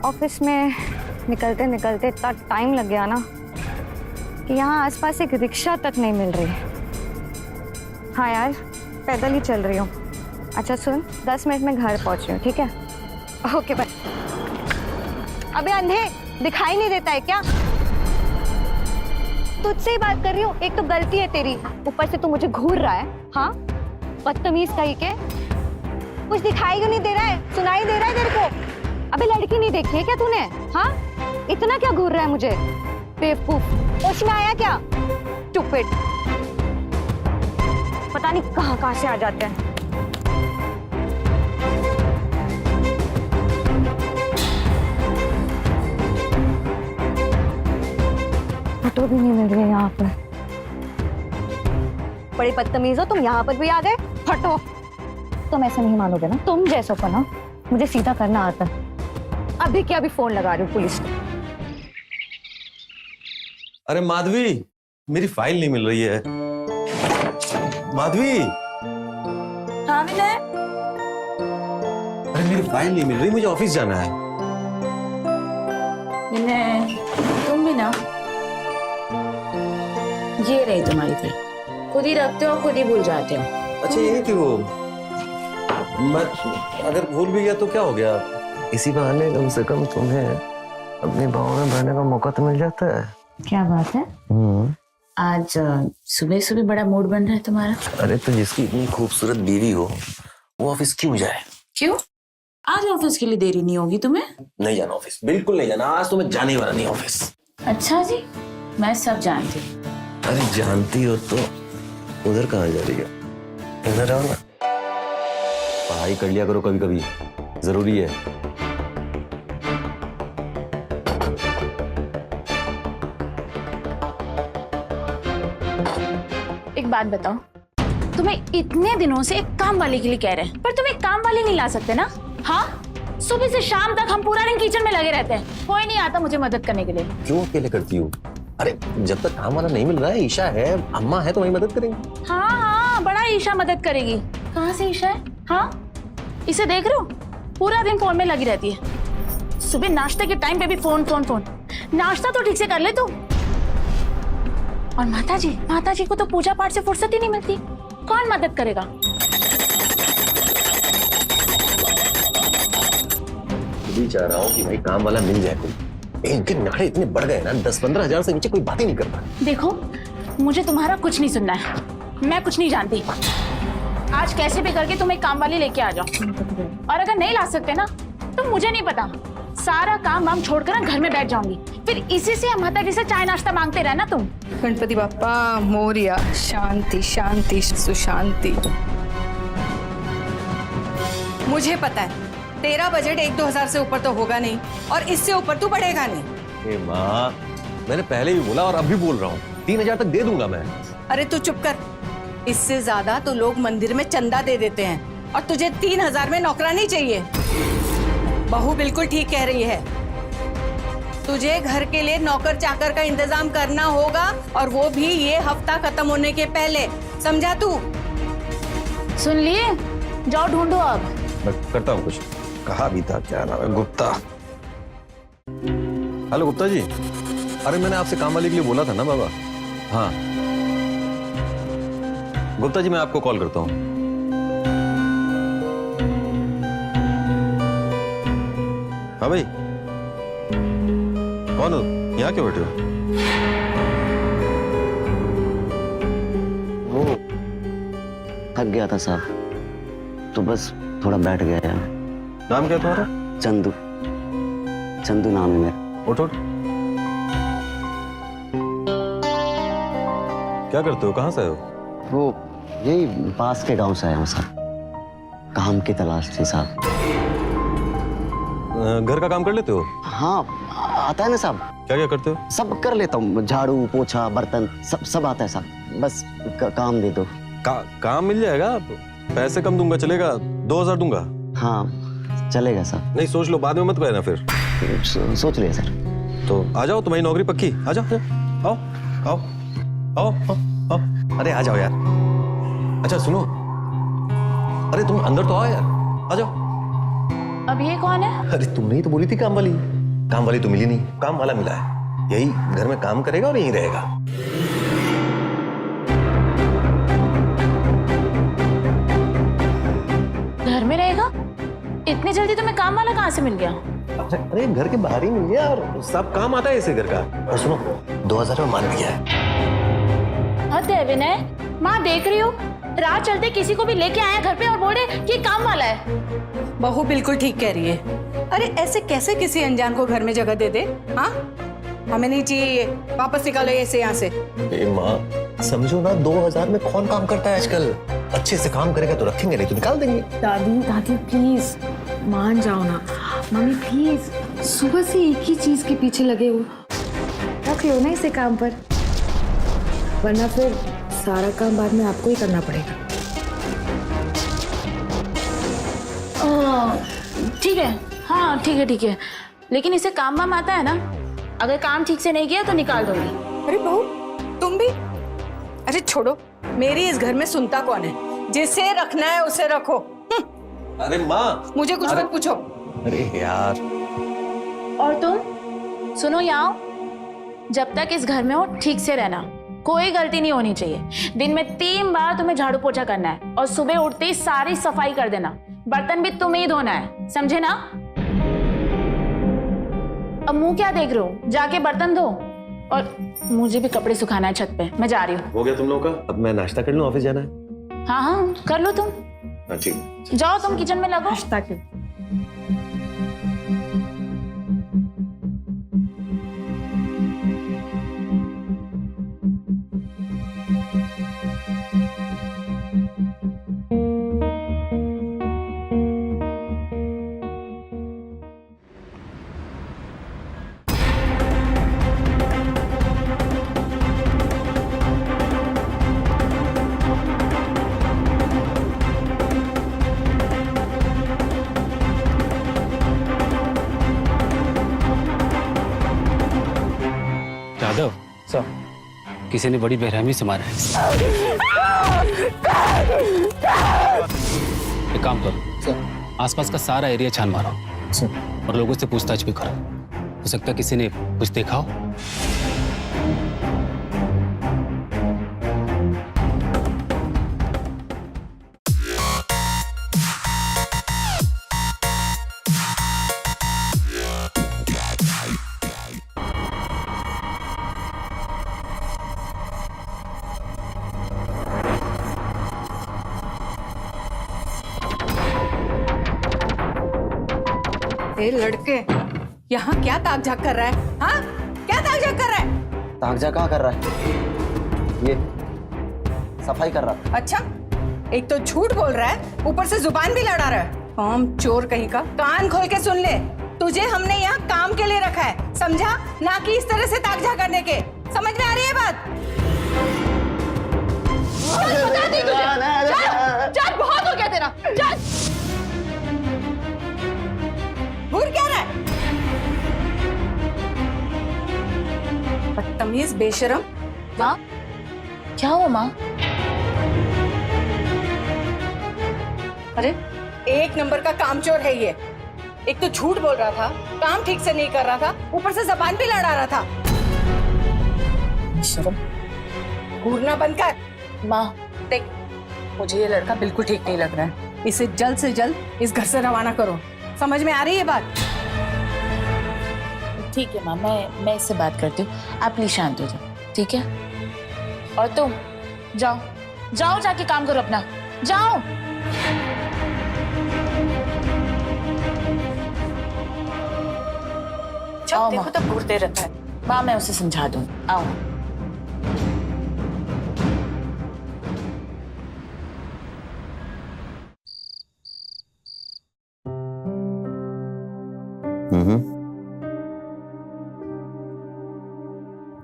Office में निकलते निकलते इतना टाइम लग गया ना कि यहाँ आसपास एक रिक्शा तक नहीं मिल रही। हाँ यार, पैदल ही चल रही हूँ। अच्छा सुन, 10 मिनट में घर पहुँच रही हूँ, ठीक है? Okay bye. अबे अंधे, दिखाई नहीं देता है क्या? तुझसे ही बात कर रही हूँ। एक तो गलती है तेरी, ऊपर से तू मुझे घूर रहा है। हाँ, बदतमीज कहीं के। कुछ दिखाई क्यों नहीं दे रहा है? सुनाई दे रहा है तेरे को? अबे लड़की नहीं देखी है क्या तूने? हाँ, इतना क्या घूर रहा है मुझे? बेवकूफ, होश में आया क्या? स्टूपिड, पता नहीं कहाँ से आ जाते हैं। फोटो भी नहीं मिल रही है यहाँ पर। बड़ी बदतमीज हो तुम, यहाँ पर भी आ गए। हटो। तुम ऐसे नहीं मानोगे ना, तुम जैसों को ना मुझे सीधा करना आता है। अभी क्या अभी फोन लगा रही हूँ पुलिस को। अरे माधवी, मेरी फाइल नहीं मिल रही है। माधवी। हाँ विनय। अरे मेरी फाइल नहीं मिल रही, मुझे ऑफिस जाना है। विनय, तुम भी ना, ये रही तुम्हारी फाइल। खुद ही रखते हो, खुद ही भूल जाते हो। अच्छा ये कि वो मैं अगर भूल भी गया तो क्या हो गया? इसी बहाने कम से कम तुम्हें अपनी बाहों में भरने का मौका तो मिल जाता है। क्या बात है? आज सुबह सुबह बड़ा मूड बन रहा है तुम्हारा। अरे तो जिसकी इतनी खूबसूरत बीवी हो वो ऑफिस क्यों जाए? क्यों? आज ऑफिस के लिए देरी नहीं होगी तुम्हें? नहीं जाना ऑफिस, बिल्कुल नहीं जाना। आज तो मैं जाने वाला नहीं ऑफिस। अच्छा जी, मैं सब जानती हूँ। अरे जानती हो तो उधर कहाँ जा रही है? इधर आओ ना। पढ़ाई कर लिया करो कभी कभी, जरूरी है। एक बात बताओ, तुम्हें इतने दिनों से एक काम वाले के लिए कह रहे हैं, पर तुम एक काम वाली नहीं ला सकते ना? हाँ, सुबह से शाम तक हम पूरा दिन किचन में लगे रहते हैं, कोई नहीं आता मुझे मदद करने के लिए। क्यों अकेले करती हूँ? अरे जब तक काम वाला नहीं मिल रहा है, ईशा है, अम्मा है तो वही मदद करेंगे। हाँ हाँ, बड़ा ईशा मदद करेगी। कहाँ से ईशा है? हाँ, इसे देख रहे हो, पूरा दिन फोन में लगी रहती है। सुबह नाश्ते के टाइम पे भी फोन फोन फोन। नाश्ता तो ठीक से कर ले तू। और माता जी को तो पूजा पाठ से फुर्सत ही नहीं मिलती, कौन मदद करेगा? भी चाह रहा हूँ कि भाई काम वाला मिल जाए कोई। इनके नाड़े इतने बढ़ गए ना, 10-15 हजार से नीचे कोई बात ही नहीं करता। देखो, मुझे तुम्हारा कुछ नहीं सुनना है, मैं कुछ नहीं जानती। आज कैसे भी करके तुम एक काम वाली लेके आ जाओ, और अगर नहीं ला सकते ना तो मुझे नहीं पता, सारा काम वाम छोड़कर घर में बैठ जाऊंगी। फिर इसी से माता जी से चाय नाश्ता मांगते रहना तुम। गणपति बाप्पा मोरिया। शांति शांति सुशांति। मुझे पता है तेरा बजट 1-2 हजार से ऊपर तो होगा नहीं, और इससे ऊपर तू बढ़ेगा नहीं। ए माँ, मैंने पहले भी बोला और अब भी बोल रहा हूँ, 3,000 तक दे दूंगा मैं। अरे तू चुप कर। इससे ज्यादा तो लोग मंदिर में चंदा दे देते हैं, और तुझे 3,000 में नौकरानी चाहिए। बहू बिल्कुल ठीक कह रही है, तुझे घर के लिए नौकर चाकर का इंतजाम करना होगा, और वो भी ये हफ्ता खत्म होने के पहले। समझा तू? सुन लिए? जाओ ढूंढो अब। मैं करता हूँ कुछ। कहा भी था, क्या नाम है, गुप्ता। हेलो गुप्ता जी। अरे मैंने आपसे काम वाले के लिए बोला था ना बाबा। हाँ गुप्ता जी, मैं आपको कॉल करता हूँ। हाँ भाई, कौन हो? यहाँ क्यों बैठे हो? वो थक गया था साहब, तो बस थोड़ा बैठ गया यार। नाम क्या तुम्हारा? चंदू। चंदू नाम है मेरा। उठ उठ। क्या करते हो, कहाँ से आए हो? वो यही पास के गांव से आया हूँ साहब, काम की तलाश थी साहब। घर का काम कर लेते हो? हाँ आता है ना साहब। क्या क्या करते हो? सब कर लेता हूँ, झाड़ू पोछा बर्तन सब आता है साहब। बस काम दे दो। काम मिल जाएगा, पैसे कम दूंगा, चलेगा? 2,000 दूंगा। हाँ चलेगा साहब। नहीं सोच लो, बाद में मत कहना फिर। सोच लिया सर। तो आ जाओ, तुम्हारी नौकरी पक्की। आ जाओ आओ आओ आओ आओ। अरे आ जाओ यार। अच्छा सुनो, अरे तुम अंदर तो आओ यार, आ जाओ। अब ये कौन है? अरे तुमने ही तो बोली थी काम वाली। काम वाली तो मिली नहीं, काम वाला मिला है, यही घर में काम करेगा और यहीं रहेगा। घर में रहेगा? इतनी जल्दी तुम्हें काम वाला कहाँ से मिल गया? अरे घर के बाहर ही मिल गया और सब काम आता है इसे घर का। और सुनो, 2000 में मान लिया है। हद है विनय, माँ देख रही हो, रात चलते किसी को भी लेके आया घर पे और बोले कि काम वाला है। बहू बिल्कुल ठीक कह रही है। अरे ऐसे कैसे किसी अनजान को घर में जगह दे दे? हाँ, हमें नहीं चाहिए, वापस निकालो ऐसे यहाँ से। माँ समझो ना, 2000 में कौन काम करता है आजकल? अच्छे से काम करेगा तो रखेंगे, नहीं तो निकाल देंगे। दादी दादी प्लीज मान जाओ ना। मम्मी प्लीज, सुबह से एक ही चीज के पीछे लगे हो, रख लो ना इसे काम पर, वरना फिर सारा काम बाद में आपको ही करना पड़ेगा। ठीक है, हाँ ठीक है ठीक है, लेकिन इसे काम वाम आता है ना? अगर काम ठीक से नहीं किया तो निकाल दूंगी। अरे बहू तुम भी? अरे छोड़ो, मेरी इस घर में सुनता कौन है? जिसे रखना है उसे रखो। अरे माँ, मुझे कुछ मत पूछो। अरे यार। और तुम सुनो, यहाँ जब तक इस घर में हो ठीक से रहना, कोई गलती नहीं होनी चाहिए। दिन में 3 बार तुम्हें झाड़ू पोछा करना है और सुबह उठते ही सारी सफाई कर देना। बर्तन भी तुम्हें ही धोना है, समझे ना? अब मुंह क्या देख रहे हो? जाके बर्तन धो, और मुझे भी कपड़े सुखाना है छत पे। मैं जा रही हूँ। हो गया तुम लोगों का? अब मैं नाश्ता कर लूँ, ऑफिस जाना है। हाँ हाँ कर लो तुम। हाँ ठीक। जाओ तुम किचन में लगो। यादव सर, किसी ने बड़ी बेरहमी से मारा है। एक काम करो सर, आसपास का सारा एरिया छान मारो सर, और लोगों से पूछताछ भी करो। हो सकता है किसी ने कुछ देखा हो। ए लड़के, यहाँ क्या ताक झाक कर रहा है? हाँ, क्या ताक झाक कर रहा है? ताकजा कहाँ कर रहा है? ये सफाई कर रहा है। अच्छा, एक तो झूठ बोल रहा है, ऊपर से जुबान भी लड़ा रहा है। काम चोर कहीं का। कान खोल के सुन ले, तुझे हमने यहाँ काम के लिए रखा है, समझा? ना कि इस तरह से ताकझा करने के। समझ में आ रही है बात? बता दी तुझे। चल बहुत हो गया तेरा। चल। घूर क्या रहा है? बदतमीज, बेशरम। माँ क्या हुआ माँ? अरे एक नंबर का कामचोर है ये। एक तो झूठ बोल रहा था, काम ठीक से नहीं कर रहा था, ऊपर से जबान भी लड़ा रहा था। शर्म, घूरना बंद कर। माँ देख, मुझे ये लड़का बिल्कुल ठीक नहीं लग रहा है। इसे जल्द से जल्द इस घर से रवाना करो। समझ में आ रही है बात? ठीक है माँ, मैं इससे बात करती हूँ, आप प्लीज शांत हो जाओ, ठीक है? और तुम जाओ जाओ, जाके काम करो अपना, जाओ। आओ देखो माँ। तो घूरते रहता है। माँ मैं उसे समझा दूँ, आओ।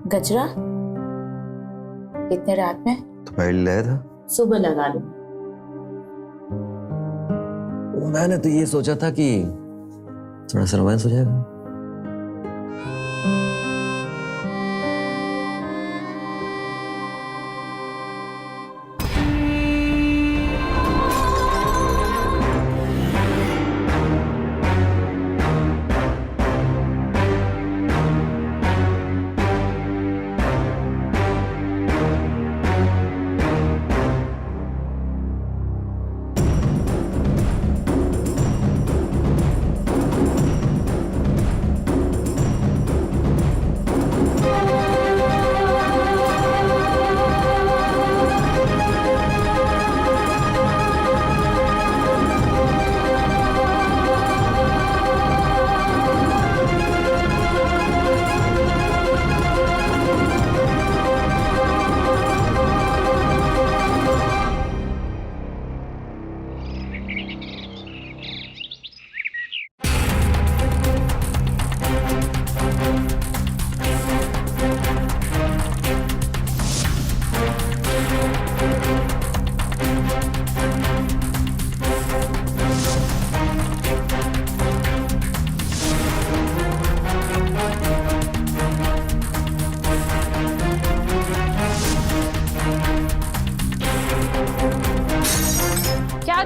गजरा इतने रात में? तुम्हारे लिए लाया था। सुबह लगा लूँ। मैंने तो ये सोचा था कि थोड़ा सा रोमांस हो जाएगा।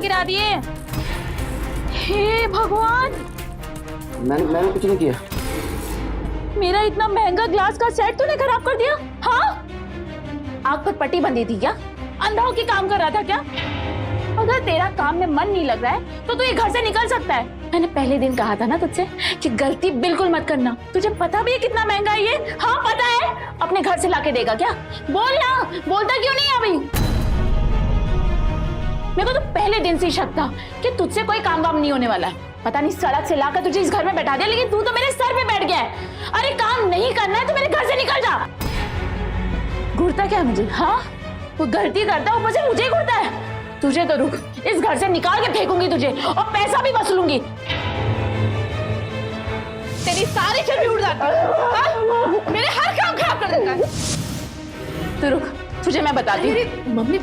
गिरा दिए। हे भगवान, मैंने कुछ नहीं किया। मेरा इतना महंगा ग्लास का सेट तूने खराब कर दिया। हाँ, आग पर पट्टी बंधी थी क्या? अंधा होके काम कर रहा था क्या? अगर तेरा काम में मन नहीं लग रहा है तो तू ये घर से निकल सकता है। मैंने पहले दिन कहा था ना तुझसे कि गलती बिल्कुल मत करना। तुझे पता भी है कितना महंगा है ये? हाँ पता है। अपने घर से लाके देगा क्या? बोल ना, बोलता क्यों नहीं अभी? मेरे को तो पहले दिन से ही शक था कि तुझसे कोई काम वाम नहीं होने वाला है। पता नहीं सड़क से लाकर तुझे इस घर में बैठा दिया, लेकिन तू तो मेरे सर पे बैठ गया है। अरे काम नहीं करना है तो मेरे घर से निकल जा। घूरता क्या मुझे? हाँ, वो गलती करता है ऊपर से मुझे घूरता है। तुझे तो रुक, इस घर से निकाल के फेंकूंगी तुझे और पैसा भी वसूलूंगी। तेरी सारी चर्बी उड़ जाती है, मेरे हर काम खराब कर देता है। तू रुक, तुझे मैं बताती हूँ। मम्मी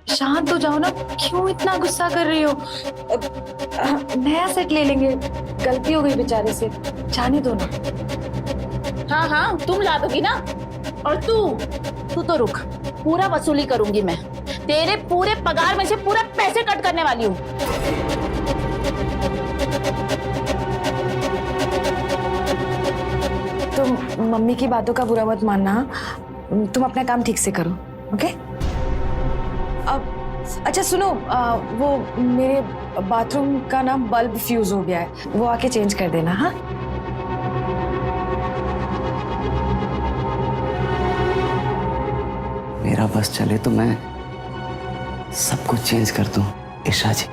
शांत हो जाओ ना, क्यों इतना गुस्सा कर रही हो? नया सेट ले लेंगे, गलती हो गई बेचारे से, जाने दो ना। हाँ हाँ, तुम ला दोगी ना। और तू तो रुक, पूरा वसूली करूंगी मैं। तेरे पूरे पगार में से पूरा पैसे कट करने वाली हूँ। तुम मम्मी की बातों का बुरा मत मानना, तुम अपना काम ठीक से करो, ओके? अब अच्छा सुनो, वो मेरे बाथरूम का ना बल्ब फ्यूज हो गया है, वो आके चेंज कर देना। हाँ, मेरा बस चले तो मैं सब कुछ चेंज कर दूं, ईशा जी।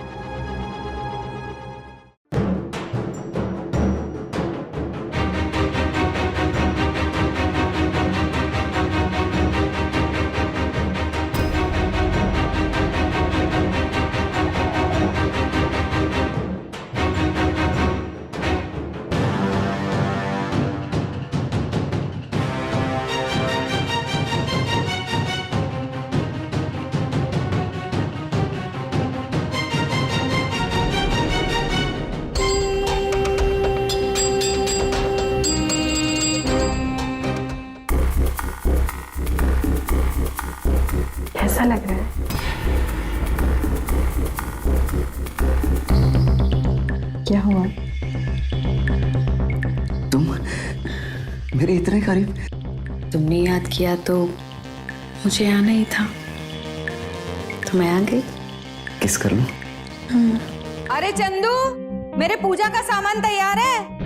कैसा लग रहा है? क्या हुआ? तुम मेरे इतने करीब। तुमने याद किया तो मुझे आना ही था, तो मैं आ गई। किस कर लूं? अरे चंदू, मेरे पूजा का सामान तैयार है।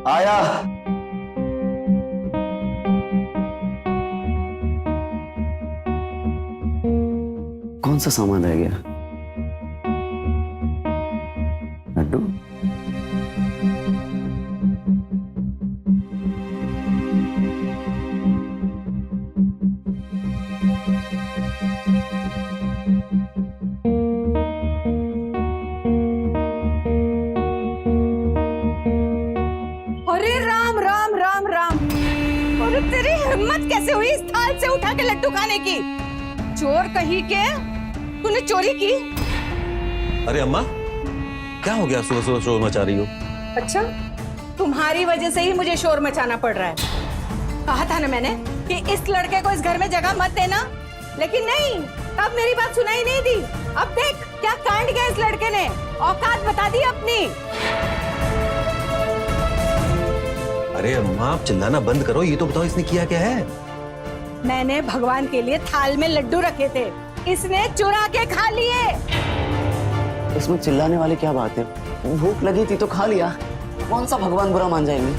आया। कौन सा सामान रह गया? लड्डू? अरे राम राम राम राम, अरे तेरी हिम्मत कैसे हुई इस थाल से उठा के लड्डू खाने की? चोर कहीं के, तूने चोरी की? अरे अम्मा, क्या हो गया? सुबह सुबह शोर मचा रही हो? अच्छा, तुम्हारी वजह से ही मुझे शोर मचाना पड़ रहा है। कहा था ना मैंने कि इस लड़के को इस घर में जगह मत देना, लेकिन नहीं, तब मेरी बात सुनाई नहीं दी। अब देख क्या कांड किया इस लड़के ने, औकात बता दी अपनी। अरे अम्मा, आप चिल्लाना बंद करो, ये तो बताओ इसने किया क्या है? मैंने भगवान के लिए थाल में लड्डू रखे थे, इसने चुरा के खा लिए। इसमें चिल्लाने वाली क्या बात है? भूख लगी थी तो खा लिया, कौन सा भगवान बुरा मान जाएंगे?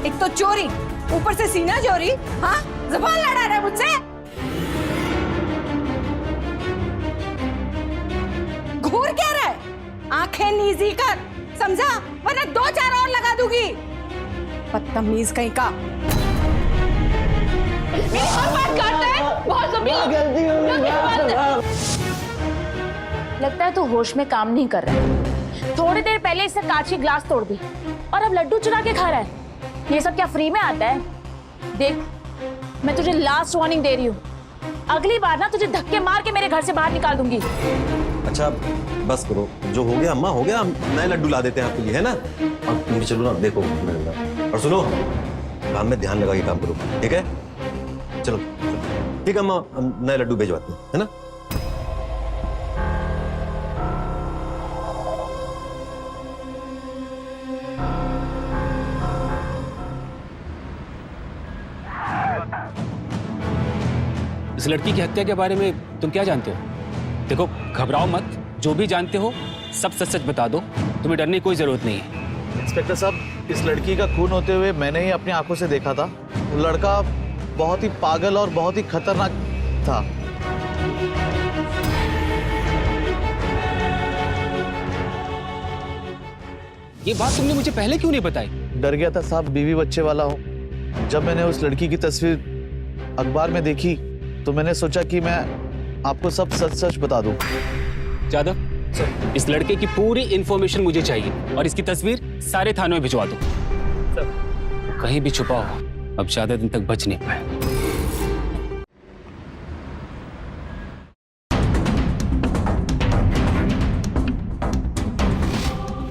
एक तो चोरी, ऊपर से सीना चोरी। हाँ, ज़बान लड़ा रहा है मुझसे। घूर क्या रहा है? आंखें नीजी कर, समझा? वरना 2-4 और लगा दूंगी। बदतमीज कहीं का। लगता है तू होश में काम नहीं कर रहा है। थोड़ी देर पहले इसने कांच की ग्लास तोड़ दी और अब लड्डू चुरा के खा रहा है। ये सब क्या फ्री में आता है? देख, मैं तुझे लास्ट वार्निंग दे रही हूँ, अगली बार ना तुझे धक्के मार के मेरे घर से बाहर निकाल दूंगी। अच्छा बस करो, जो हो गया अम्मा हो गया, हम नए लड्डू ला देते हैं आपके लिए, है ना। और तुम भी चलो ना, देखो और सुनो, काम में ध्यान लगा के काम करो, ठीक है। चलो ठीक है अम्मा, हम नए लड्डू भेजवाते हैं, है ना। इस लड़की की हत्या के बारे में तुम क्या जानते हो? देखो घबराओ मत, जो भी जानते हो सब सच सच बता दो, तुम्हें डरने की कोई जरूरत नहीं है। इंस्पेक्टर साहब, इस लड़की का खून होते हुए मैंने ही अपनी आंखों से देखा था। वो लड़का बहुत ही पागल और बहुत ही खतरनाक था। ये बात तुमने मुझे पहले क्यों नहीं बताई? डर गया था साहब, बीवी बच्चे वाला हूँ। जब मैंने उस लड़की की तस्वीर अखबार में देखी तो मैंने सोचा कि मैं आपको सब सच सच बता दूं। जादव, इस लड़के की पूरी इंफॉर्मेशन मुझे चाहिए और इसकी तस्वीर सारे थानों में भिजवा दो। कहीं भी छुपा हो, अब ज्यादा दिन तक बच नहीं पाए।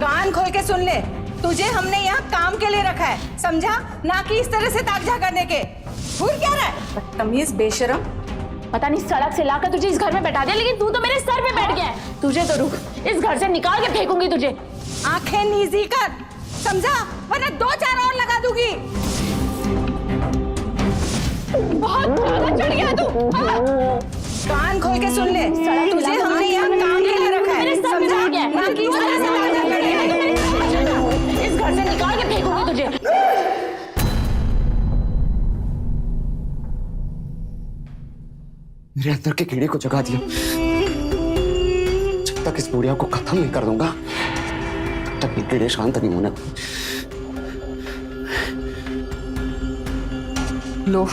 कान खोल के सुन ले, तुझे हमने यहाँ काम के लिए रखा है, समझा? ना कि इस तरह से ताकझा करने के। भूल क्या रहा है? बदतमीज, बेशरम। पता नहीं सड़क से लाकर तुझे इस घर में बैठा दिया, लेकिन तू तो मेरे सर पे बैठ गया है। तुझे तो रुक, इस घर से निकाल के फेंकूंगी तुझे। आंखें नीजी कर, समझा? वरना 2-4 और लगा दूंगी। बहुत ज्यादा चढ़ गया तू। कान खोल के सुन ले, तुझे हमने यहाँ काम के लिए रखा है, समझा? ना कि इस तरह से ताकझा करने के। इस घर से निकाल के फेंकूंगी तुझे। मेरे अंदर के कीड़े को जगा दिया। जब तक इस बुढ़िया को खत्म नहीं कर दूंगा, तब तक ये कीड़े शांत नहीं होने। लो,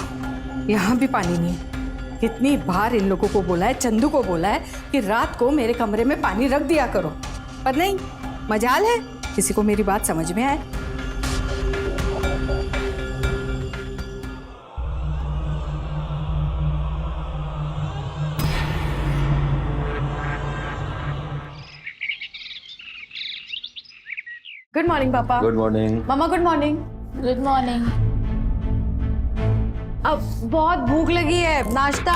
यहाँ भी पानी नहीं है। कितनी बार इन लोगों को बोला है, चंदू को बोला है कि रात को मेरे कमरे में पानी रख दिया करो, पर नहीं, मजाल है किसी को मेरी बात समझ में आए। गुड मॉर्निंग पापा। Good morning. मम्मा गुड मॉर्निंग। Good morning. अब बहुत भूख लगी है, नाश्ता।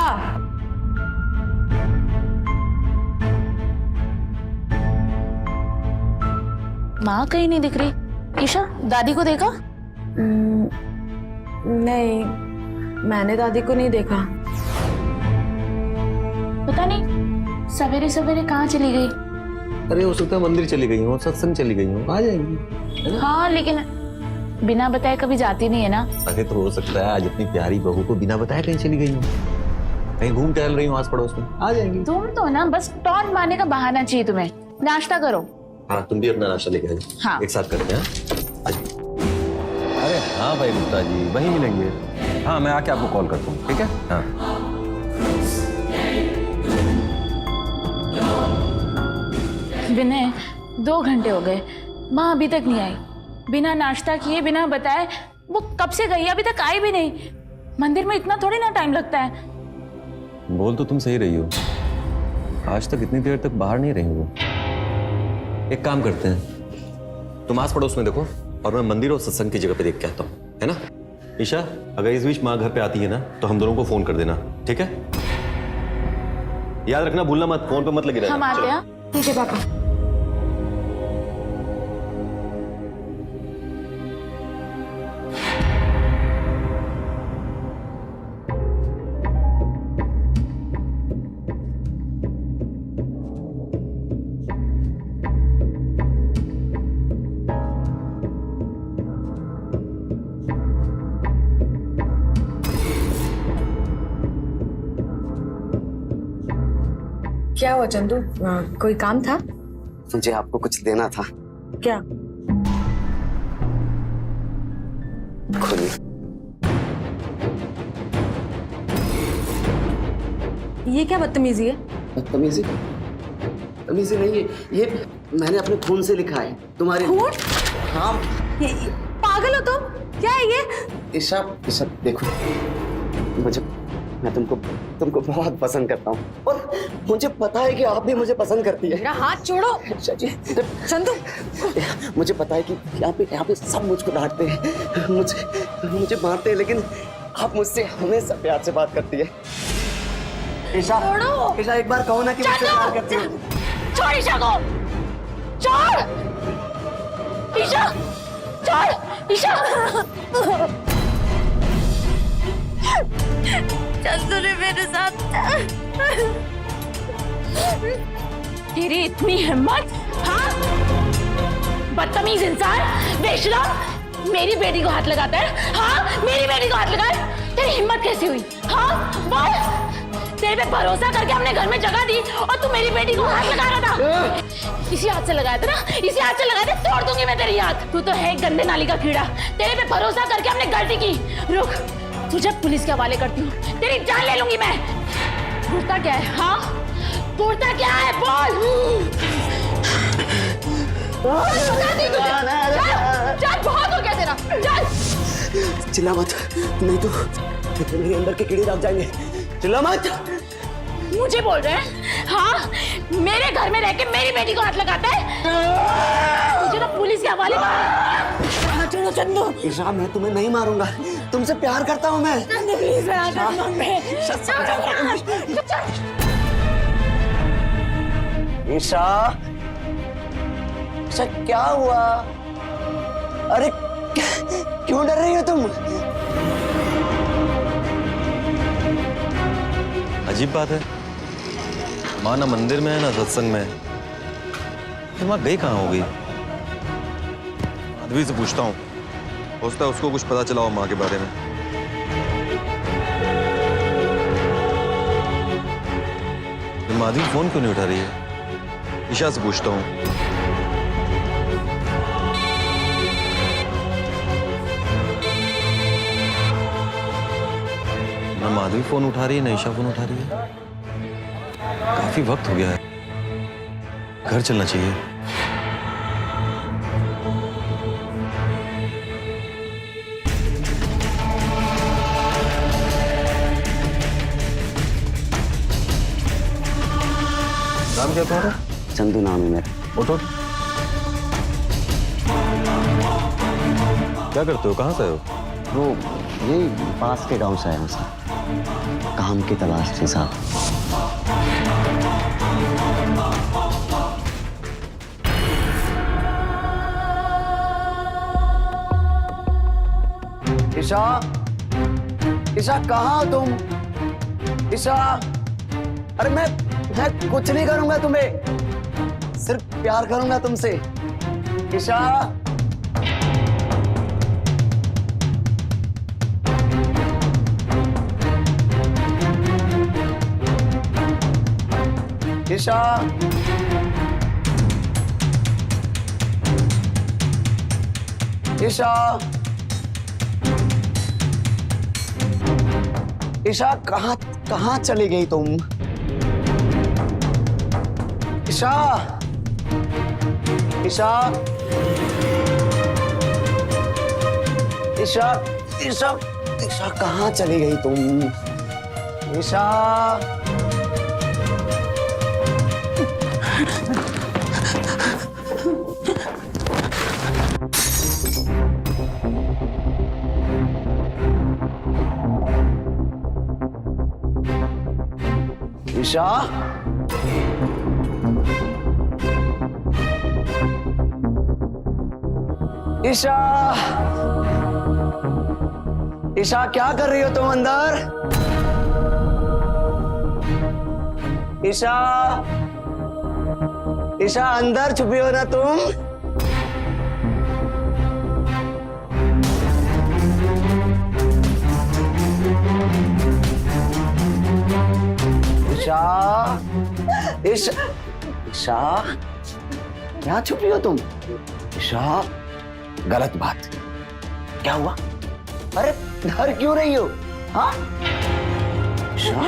माँ कहीं नहीं दिख रही। ईशा, दादी को देखा? नहीं, मैंने दादी को नहीं देखा। पता नहीं सवेरे सवेरे कहाँ चली गई। अरे हो सकता है मंदिर चली गई हो, सत्संग चली गई हो, आ जाएंगी। हाँ, लेकिन बिना बताए कभी जाती नहीं है ना। अरे तो हो सकता है आज अपनी प्यारी बहू को बिना बताए कहीं चली गई हो, कहीं घूम टहल रही हो आस पड़ोस में, आ जाएंगी। तुम तो ना बस टॉन्ट मारने का बहाना चाहिए तुम्हें। नाश्ता करो। हाँ, तुम भी अपना नाश्ता लेके आ जाओ। हाँ। एक साथ करते हैं। आ जाओ। अरे हाँ भाई गुप्ता जी, वहीं मिलेंगे। हाँ, मैं आके आपको कॉल करता हूँ, ठीक है। हाँ विनय, 2 घंटे हो गए, माँ अभी तक नहीं आई। बिना नाश्ता किए, बिना बताए वो कब से गई, अभी तक आई भी नहीं। मंदिर में इतना थोड़ी ना टाइम लगता है। बोल तो तुम सही रही हो, आज तक इतनी देर तक बाहर नहीं रही हो। एक काम करते हैं, तुम आस पड़ोस में देखो और मैं मंदिर और सत्संग की जगह पे देख के आता हूँ, है ना। ईशा, अगर इस बीच माँ घर पे आती है ना तो हम दोनों को फोन कर देना, ठीक है। याद रखना, भूलना मत, फोन पे मत लगे रहना। हम आते हैं। ठीक है पापा। क्या हुआ चंदू, कोई काम था? मुझे आपको कुछ देना था। क्या? खोलिए। ये क्या बदतमीजी है? बदतमीजी? बदतमीजी नहीं है, ये मैंने अपने खून से लिखा है तुम्हारे। खून? हाँ। ये पागल हो तुम? क्या है ये? ईशा, ईशा देखो, मैं तुमको बहुत पसंद करता हूँ और मुझे पता है कि आप भी मुझे पसंद करती है। मेरा हाथ छोड़ो। ईशा जी, चंदू, मुझे पता है कि यहाँ पे सब मुझको डांटते हैं, मुझे मारते हैं, लेकिन आप मुझसे हमेशा प्यार से बात करती है। ईशा, ईशा एक बार कहो ना कि मुझसे प्यार करती हो। छोड़ ईशा को, छोड़ ईशा, छोड़ ईशा। चंदू ने मेरे साथ, तेरी इतनी हिम्मत, हाँ? बदतमीज इंसान, बेशरम, मेरी बेटी को हाथ लगाता है, हाँ? मेरी बेटी को हाथ लगाए, तेरी हिम्मत कैसे हुई, हाँ? बोल। तेरे पे भरोसा करके हमने घर में जगह दी और तू मेरी बेटी को हाथ लगा रहा था। इसी हाथ से लगाया था ना, इसी हाथ से लगाया था, तोड़ दूंगी मैं तेरी हाथ। तू तो है गंदे नाली का कीड़ा। तेरे पे भरोसा करके हमने गलती की। रुक, तुझे पुलिस के हवाले करती हूँ, तेरी जान ले लूंगी मैं। पूछता क्या है, हाँ? पूछता क्या है, बोल। चल, बहुत हो गया तेरा, चल। चिल्ला मत, नहीं तो मेरे अंदर के कीड़े लग जाएंगे। चिल्ला मत। मुझे बोल रहे हैं, हाँ? मेरे घर में रह के मेरी बेटी को हाथ लगाता है, मुझे तो पुलिस के हवाले कर। चलो चंदू। ईशा, मैं तुम्हें नहीं मारूंगा, तुमसे प्यार करता हूँ मैं। प्लीज ईशा, ईशा क्या हुआ? अरे क्यों डर रही हो तुम? अजीब बात है, माँ ना मंदिर में है ना सत्संग में है। फिर माँ गई कहाँ होगी? माधवी से पूछता हूँ, हो सकता है उसको कुछ पता चला हो माँ के बारे में। फिर माधवी फोन क्यों नहीं उठा रही है? ईशा से पूछता हूँ। ना माधवी फोन उठा रही है, ना ईशा फोन उठा रही है। काफी वक्त हो गया है, घर चलना चाहिए। नाम क्या तुम्हारा? चंदू नाम है मेरा। उठो। क्या करते हो, कहाँ से आए हो? वो ये पास के गांव से आया हूँ साहब, काम की तलाश थी साहब। ईशा, ईशा कहाँ हो तुम? ईशा, अरे मैं कुछ नहीं करूंगा तुम्हें, सिर्फ प्यार करूंगा तुमसे। ईशा, ईशा, ईशा, ईशा कहाँ चली गई तुम? ईशा, ईशा, ईशा, ईशा, ईशा कहाँ चली गई तुम? ईशा, ईशा, ईशा, ईशा क्या कर रही हो तुम अंदर? ईशा, ईशा अंदर छुपी हो ना तुम? ईशा, ईशा, ईशा यहाँ छुपी हो तुम? ईशा, गलत बात। क्या हुआ? अरे डर क्यों रही हो? हाँ? ईशा,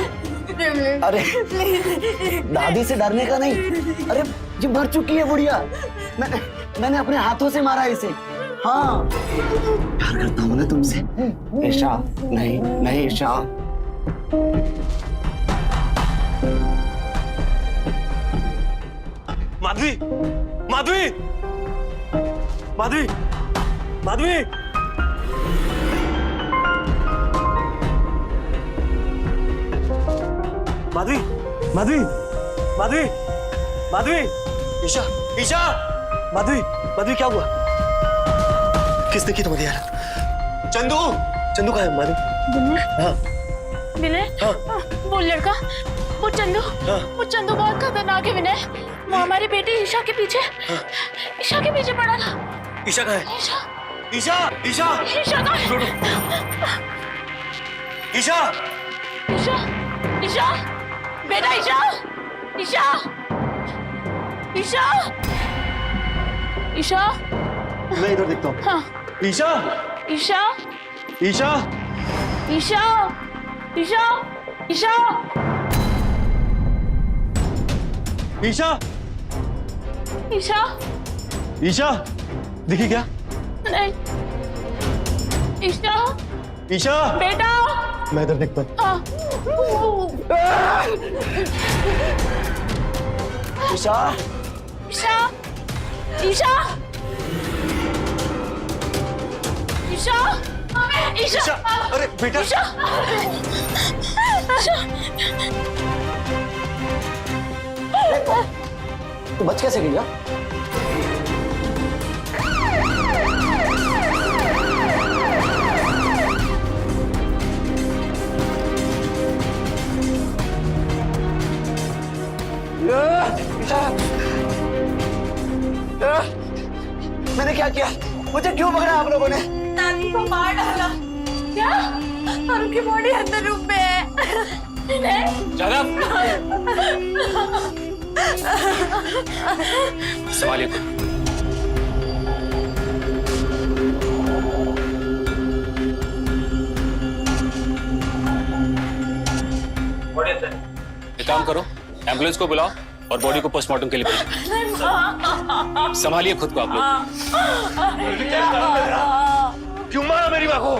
अरे दादी से डरने का नहीं। अरे जी मर चुकी है बुढ़िया, मैंने अपने हाथों से मारा इसे। हाँ, प्यार करता हूँ ना तुमसे। ईशा, नहीं नहीं ईशा, माधवी, माधवी, माधवी, माधवी, माधवी, माधवी, माधवी, माधवी, ईशा, ईशा, माधवी, माधवी क्या हुआ? किसने की तुम्हारी यार? चंदू, चंदू कहाँ है माधवी? हाँ, विनय, वो लड़का, वो चंदू, वो चंदू बहुत खतरनाक है विनय। वो हमारी बेटी ईशा के पीछे, ईशा के पीछे पड़ा था। ईशा कहाँ है? ईशा, ईशा, ईशा, ईशा कहाँ है? ईशा, ईशा, ईशा, बेटा ईशा, ईशा, ईशा, ईशा, मैं इधर देखता हूँ। हाँ, ईशा, ईशा, ईशा, ईशा, ईशा, ईशा, ईशा, ईशा, ईशा, दिखी क्या? नहीं, ईशा, ईशा, बेटा, मैं इधर देखता हूँ। हाँ, ईशा, ईशा, ईशा, ईशा, ईशा, ईशा, अरे बेटा, ईशा, ईशा, तू बच कैसे गई? मैंने क्या किया? मुझे क्यों पकड़ा आप लोगों ने? नानी को मार डाला। क्या? और उनकी बॉडी अंदर रूम में है। जादव, संभालिए खुद। एक काम करो, एम्बुलेंस को बुलाओ और बॉडी को पोस्टमार्टम के लिए भेजो। संभालिए खुद को आप लोग। क्यों मारा मेरी माँ को?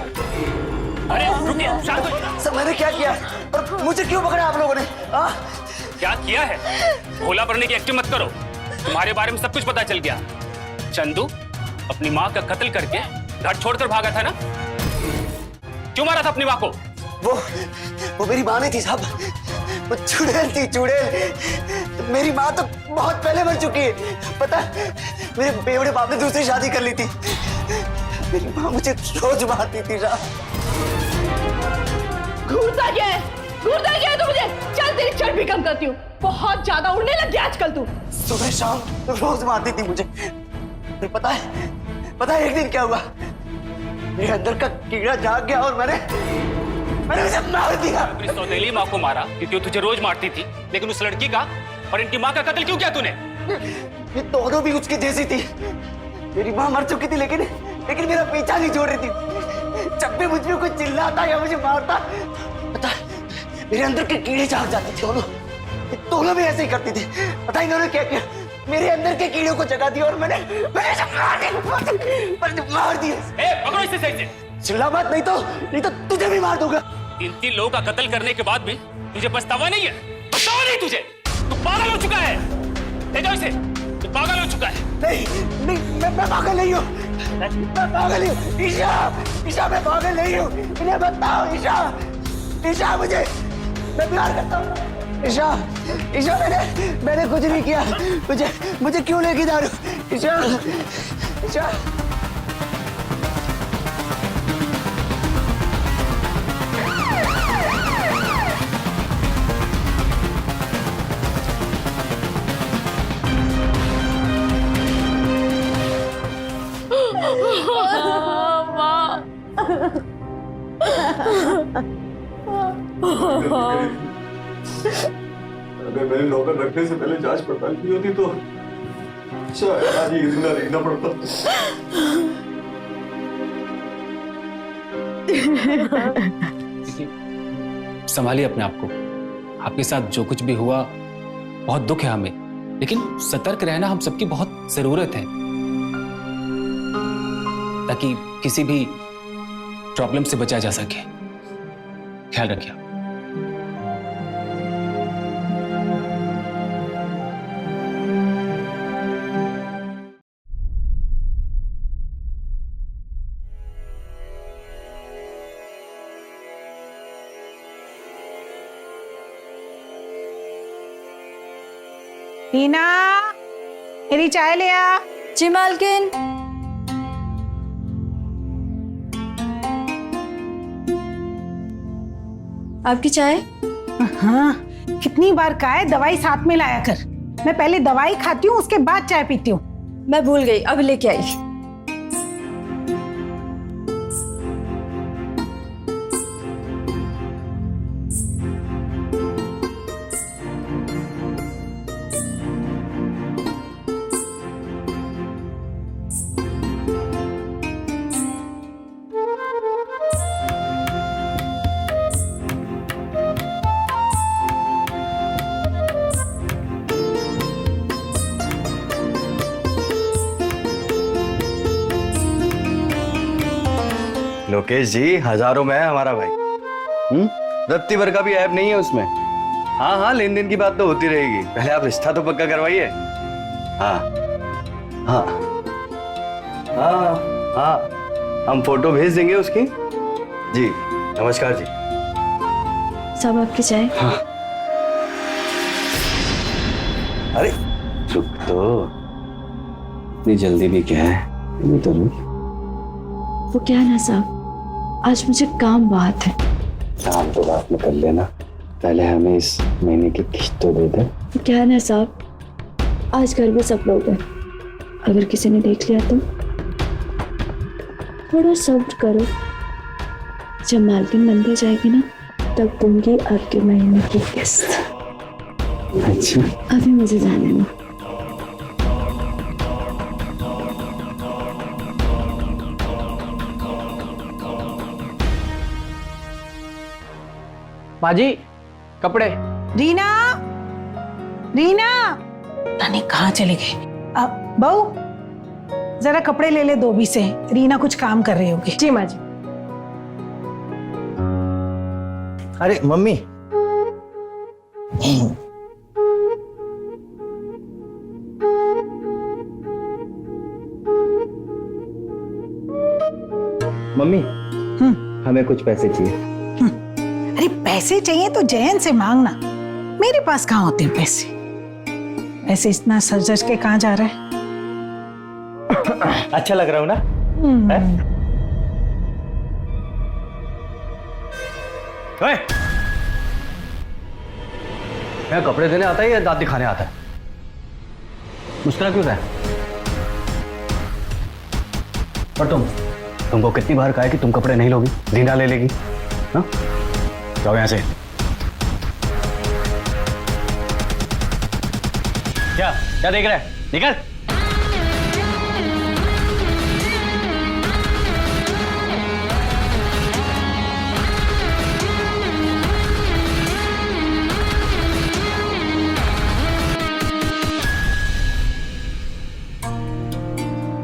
अरे रुकिए, शांत हो। सर मैंने क्या किया? और मुझे क्यों पकड़ा आप लोगों ने? क्या किया है? भोला बनने की एक्टिंग मत करो। तुम्हारे बारे में सब कुछ पता चल गया। चंदू अपनी माँ का कत्ल करके घर छोड़कर भागा था ना? क्यों मारा था अपनी माँ को? वो मेरी माँ नहीं थी साहब, वो चुड़ैल थी, चुड़ैल। मेरी माँ तो बहुत पहले मर चुकी है। पता है, मेरे बेवड़े बाप ने दूसरी शादी कर ली थी। मेरी माँ मुझे रोज मारती थी साहब। घूरता क्या है? घूरता क्या है तू मुझे? चल तेरी चर्बी कम करती हूँ। बहुत ज्यादा उड़ने लग गया आजकल तू। सुबह शाम रोज मारती थी मुझे। फिर पता है एक दिन क्या हुआ? मेरे अंदर का कीड़ा जाग गया और मैंने उसे मार दिया। अपनी सौतेली माँ को मारा क्योंकि वो तुझे रोज मारती थी, लेकिन उस लड़की का और इनकी माँ का कत्ल क्यों किया तूने? ये दोनों भी उसकी जैसी थी। मेरी माँ मर चुकी थी लेकिन मेरा पीछा नहीं छोड़ रही थी। जब भी मुझ पे कोई चिल्लाता या मुझे मारता, पता मेरे अंदर के कीड़े जाग जाते थे। दोनों भी ऐसे ही करती थी। पता इन्होंने क्या किया? मेरे अंदर के कीड़ों को जगा दिया और मैंने मार दिया। पकड़ो इसे सही से। चिल्ला मत, नहीं तो तुझे भी मार दूंगा। 3 लोगों का कत्ल करने के बाद भी तुझे पछतावा नहीं है? पछतावा नहीं तुझे? तू पागल हो चुका है। ले जाओ इसे, तू पागल हो चुका है। नहीं, मैं पागल नहीं हूँ। मैं पागल नहीं हूँ। ईशा मैं पागल नहीं हूँ। इन्हें बताओ ईशा मुझे, मैं प्यार करता हूँ। ईशा मैंने कुछ नहीं किया। मुझे क्यों लेके जा रहे हो? ईशा अगर मैंने नौकर रखने से पहले जांच पड़ताल की होती तो शायद आज ये जिंदा देखना पड़ता। संभालिए अपने आप को। आपके साथ जो कुछ भी हुआ बहुत दुख है हमें, लेकिन सतर्क रहना हम सबकी बहुत जरूरत है ताकि किसी भी प्रॉब्लम से बचा जा सके। ख्याल रखिए। टीना, मेरी चाय ले आ। जी मालकिन। आपकी चाय? हाँ, कितनी बार कहा है दवाई साथ में लाया कर। मैं पहले दवाई खाती हूँ, उसके बाद चाय पीती हूँ। मैं भूल गई, अब लेके आई। लोकेश जी, हजारों में है हमारा भाई। रत्ती भर का भी ऐप नहीं है उसमें। हाँ हाँ, लेन देन की बात तो होती रहेगी, पहले आप रिश्ता तो पक्का करवाइए। हाँ हाँ हाँ हाँ, हम फोटो भेज देंगे उसकी। जी नमस्कार जी। सब आपकी चाय? हाँ। अरे चुप तो, इतनी जल्दी भी क्या है, ये तो रुक। वो क्या है ना साहब, आज मुझे काम बहुत है। काम तो बात में कर लेना, पहले हमें इस महीने की किस्त तो दे दे। वो क्या है ना साहब, आज घर में सब लोग हैं, अगर किसी ने देख लिया तो थोड़ा सब्र करो। जब मालकिन बन के जाएगी ना, तब दूंगी आपके महीने की किस्त। अच्छा, अभी मुझे जाने दो। माजी, कपड़े। रीना, रीना, पता नहीं कहाँ चले गए। अब बहू, जरा कपड़े ले ले धोबी से, रीना कुछ काम कर रही होगी। जी माँ जी। अरे मम्मी, मम्मी, हमें कुछ पैसे चाहिए। अरे पैसे चाहिए तो जयन से मांगना, मेरे पास कहाँ होते हैं पैसे। ऐसे इतना सज के कहाँ जा रहा है? अच्छा लग रहा हूँ ना? ओए, मैं कपड़े देने आता है या दांत दिखाने आता है? मुस्कुरा क्यों रहा है? और तुमको कितनी बार कहा है कि तुम कपड़े नहीं लोगी, रीना ले लेगी। हाँ, जाओ यहां से। क्या क्या देख रहा है, निकल।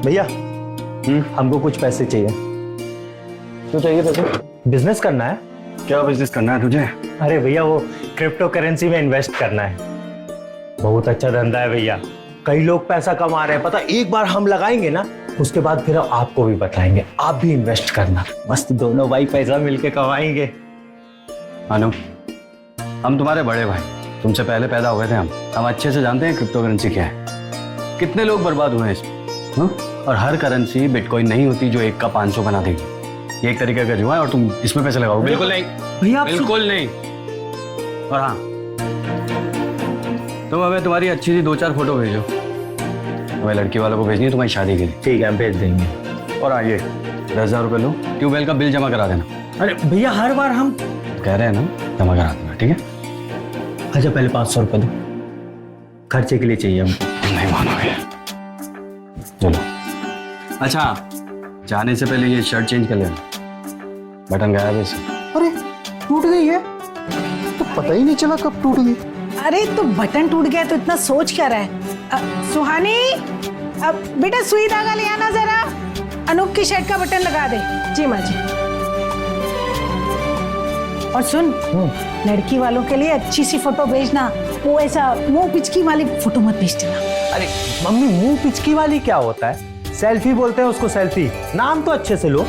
भैया, हमको कुछ पैसे चाहिए। क्यों चाहिए पैसे? बिजनेस करना है। क्या बिजनेस करना है तुझे? अरे भैया, वो क्रिप्टो करेंसी में इन्वेस्ट करना है। बहुत अच्छा धंधा है भैया, कई लोग पैसा कमा रहे हैं। पता, एक बार हम लगाएंगे ना, उसके बाद फिर आपको भी बताएंगे, आप भी इन्वेस्ट करना। मस्त दोनों भाई पैसा मिलके कमाएंगे। अनु, हम तुम्हारे बड़े भाई, तुमसे पहले पैदा हुए थे। हम अच्छे से जानते हैं क्रिप्टो करेंसी क्या है। कितने लोग बर्बाद हुए हैं इसमें। और हर करेंसी बिटकॉइन नहीं होती जो एक का 500 बना देगी। ये एक तरीके का जुआ है और तुम इसमें पैसे लगाओगे? बिल्कुल नहीं भैया, बिल्कुल नहीं। और हाँ, तुम हमें तुम्हारी अच्छी सी 2-4 फोटो भेजो, हमें लड़की वालों को भेजनी है तुम्हारी शादी के लिए। ठीक है, हम भेज देंगे। और हाँ, ये 10,000 रुपये लो, ट्यूबवेल का बिल जमा करा देना। अरे भैया, हर बार हम कह रहे हैं ना, जमा करा देना, ठीक है? अच्छा, पहले 500 रुपये दो, खर्चे के लिए चाहिए हमको। नहीं मानोगे, चलो। अच्छा, जाने से पहले ये शर्ट चेंज कर लेना, बटन गायब है इसमें। अरे टूट गई है, तो पता ही नहीं चला कब टूट गई। अरे तो बटन टूट गया तो इतना सोच क्या रहा है? सुहानी, अब बेटा सुई धागा ले आना जरा, अनूप की शर्ट का बटन लगा दे। जी माँ जी। और सुन, लड़की वालों के लिए अच्छी सी फोटो भेजना, वो ऐसा मुंह पिचकी वाली फोटो मत भेज देना। अरे मम्मी, मुंह पिचकी वाली क्या होता है? सेल्फी बोलते हैं उसको, सेल्फी। नाम तो अच्छे से लो।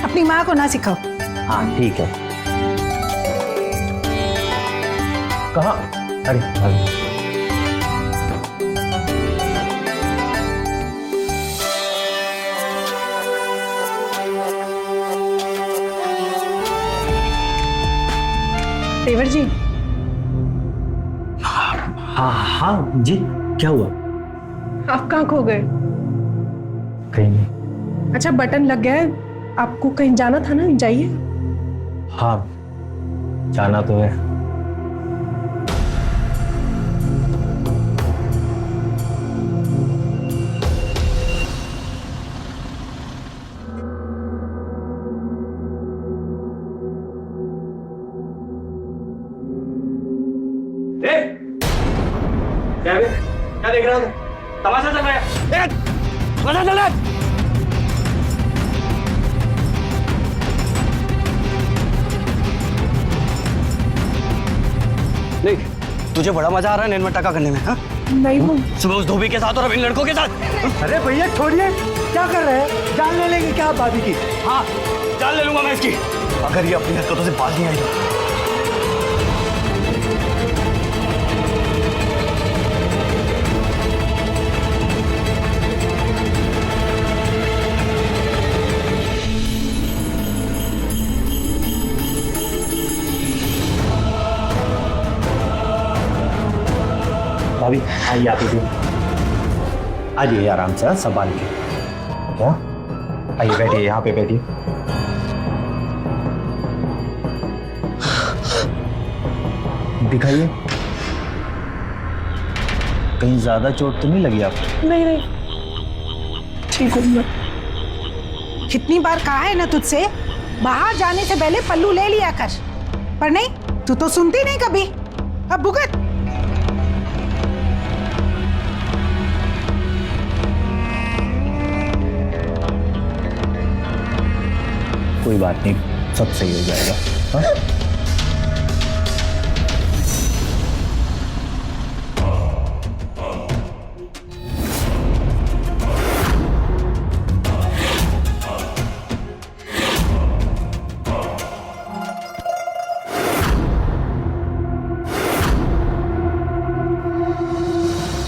अपनी माँ को ना सिखाओ। हाँ ठीक है। कहाँ? अरे तेवर जी, हाँ हाँ जी, क्या हुआ? आप कहाँ खो गए? कहीं नहीं। अच्छा, बटन लग गया है, आपको कहीं जाना था ना, जाइए। हाँ, जाना तो है। क्या देख रहा हूँ? तमाशा चल रहा है। तमाशा चल रहा है। नहीं, तुझे बड़ा मजा आ रहा है नैन मटका करने में? हाँ? नहीं वो सुबह उस धोबी के साथ और अब इन लड़कों के साथ। अरे भैया छोड़िए, क्या कर रहे हैं? जान ले लेंगे क्या आप भाभी की? हाँ, जान ले लूंगा मैं इसकी, अगर ये अपनी हरकतों से बाज नहीं आई तो। भाभी आइए, आप भी आइए आराम से, संभाल के। क्या? आइए बैठिए, यहाँ पे बैठिए। दिखाइए, कहीं ज्यादा चोट तो नहीं लगी आपको? नहीं नहीं, ठीक हूँ मैं। कितनी बार कहा है ना तुझसे, बाहर जाने से पहले पल्लू ले लिया कर, पर नहीं, तू तो सुनती नहीं कभी। अब भुगत। कोई बात नहीं, सब सही हो जाएगा। हाँ?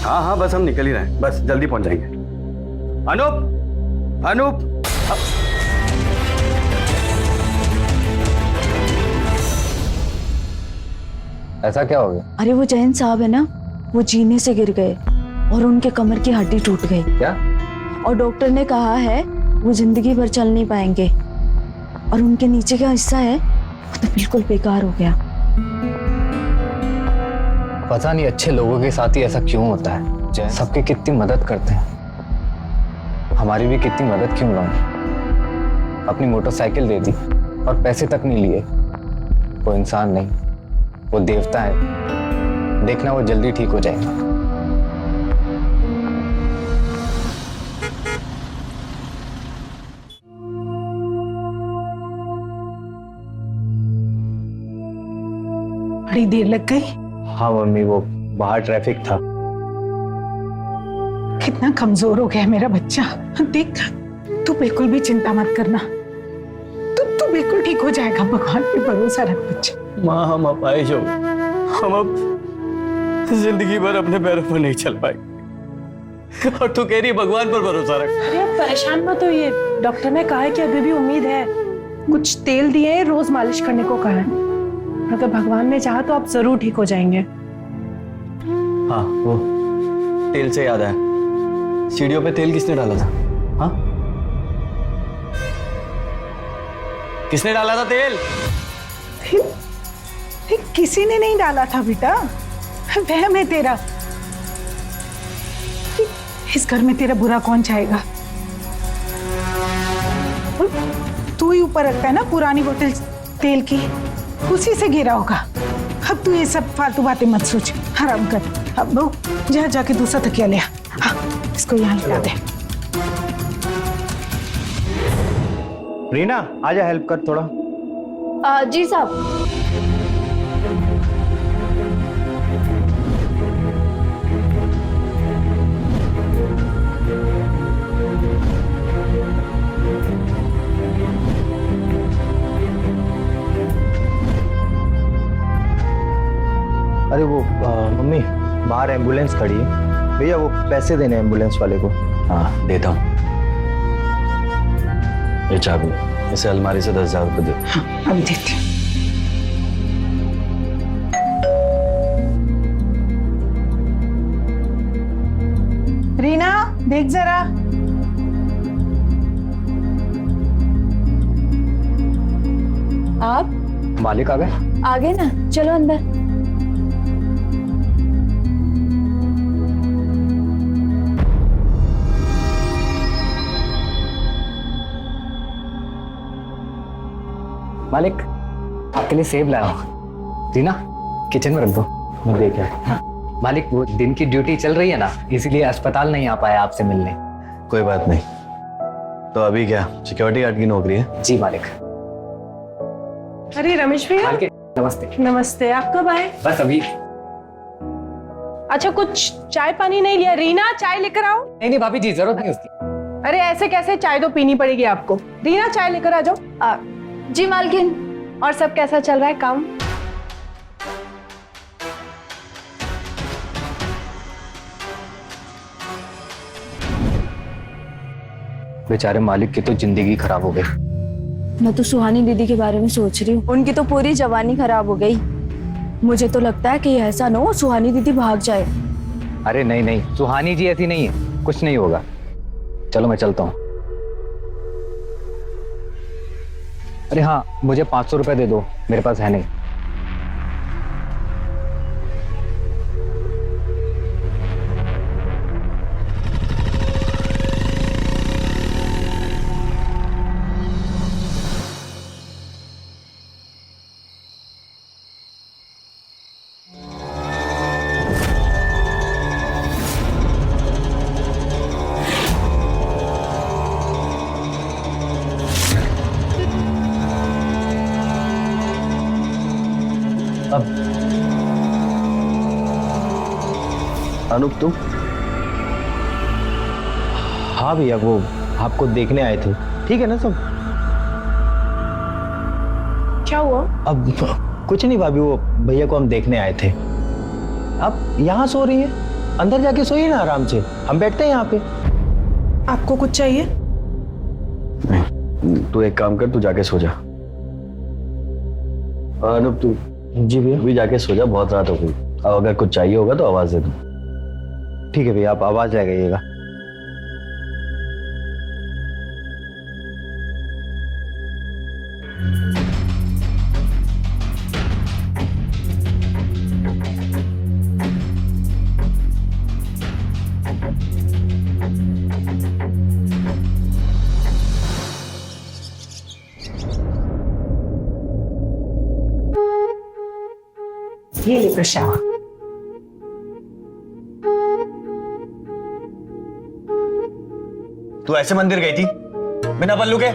हाँ हाँ, बस हम निकल ही रहे हैं, बस जल्दी पहुंच जाएंगे। अनूप, अनूप, ऐसा क्या हो गया? अरे वो जैन साहब है ना, वो जीने से गिर गए और उनके कमर की हड्डी टूट गई। क्या? और डॉक्टर ने कहा है वो जिंदगी भर चल नहीं पाएंगे, और उनके नीचे का हिस्सा है वो तो बिल्कुल बेकार हो गया। पता नहीं अच्छे लोगों के साथ ही ऐसा क्यों होता है। सबकी कितनी मदद करते हैं, हमारी भी कितनी मदद क्यों ना हो। अपनी मोटरसाइकिल दे दी और पैसे तक नहीं लिए। वो इंसान नहीं, वो देवता है। देखना वो जल्दी ठीक हो जाएगा। बड़ी देर लग गई। हाँ मम्मी, वो बाहर ट्रैफिक था। कितना कमजोर हो गया है मेरा बच्चा। देख, तू बिल्कुल भी चिंता मत करना, तू बिल्कुल ठीक हो जाएगा। भगवान पे भरोसा रख बच्चा। माँ, हम अपाहिज हो, हम अब जिंदगी भर अपने पैरों पर नहीं चल पाएंगे, और तू कह रही है भगवान पर भरोसा रख। अरे आप परेशान मत होइए, डॉक्टर ने कहा है कि अभी भी उम्मीद है। कुछ तेल दिए, रोज मालिश करने को कहा है। अगर भगवान ने चाहा तो आप जरूर ठीक हो जाएंगे। हाँ, वो तेल से याद आया, सीढ़ियों पे तेल किसने डाला था? हाँ, किसने डाला था तेल? किसी ने नहीं डाला था बेटा, वहम है तेरा। इस घर में तेरा बुरा कौन चाहेगा? तू ही ऊपर रखता है ना पुरानी बोतल तेल की, उसी से गिरा होगा। अब तू ये सब फालतू बातें मत सोच, आराम कर। अब बहू जा, जाके दूसरा तकिया ले आ। हाँ, इसको यहाँ लिटा दे। रीना आजा, हेल्प कर थोड़ा। जी साहब। अरे वो मम्मी, बाहर एम्बुलेंस खड़ी है भैया, वो पैसे देने एम्बुलेंस वाले को। हाँ, देता हूँ। ये चाबी, इसे अलमारी से 10,000 रुपए दे। हाँ, अब देती हूँ। देख जरा। आप मालिक आ गए? आ गए ना, चलो अंदर। मालिक आपके लिए सेब लाया हूँ। रीना किचन में रख दो, मैं देख आया। मालिक वो दिन की ड्यूटी चल रही है ना, इसीलिए अस्पताल नहीं आ पाया आपसे मिलने। कोई बात नहीं। तो अभी क्या सिक्योरिटी गार्ड की नौकरी है? जी मालिक। अरे रमेश भैया, मालिक नमस्ते। नमस्ते। आप कब आए? बस अभी। अच्छा, कुछ चाय पानी नहीं लिया? रीना चाय लेकर आओ। नहीं भाभी जी, जरूरत नहीं उसकी। अरे ऐसे कैसे, चाय तो पीनी पड़ेगी आपको। रीना चाय लेकर आ जाओ। जी मालकिन। और सब कैसा चल रहा है काम? बेचारे मालिक की तो जिंदगी खराब हो गई। मैं तो सुहानी दीदी के बारे में सोच रही हूँ, उनकी तो पूरी जवानी खराब हो गई। मुझे तो लगता है कि ऐसा ना हो सुहानी दीदी भाग जाए। अरे नहीं नहीं, सुहानी जी ऐसी नहीं है, कुछ नहीं होगा। चलो मैं चलता हूँ। अरे हाँ, मुझे 500 रुपए दे दो, मेरे पास है नहीं। अनूप तुम? हाँ भैया, वो आपको देखने आए थे। ठीक है ना सब? क्या हुआ? अब कुछ नहीं भाभी, वो भैया को हम देखने आए थे। अब यहाँ सो रही है, अंदर जाके सोइए ना आराम से, हम बैठते हैं यहाँ पे। आपको कुछ चाहिए? नहीं, तू एक काम कर, तू जाके सो जा। अनूप तू जी भैया। भी जाके सो जा, बहुत रात हो गई। अब अगर कुछ चाहिए होगा तो आवाज दे दो। ठीक है भैया, आप आवाज लगाइएगा। ये ले प्रशांत। तू ऐसे मंदिर गई थी बिना पल्लू के?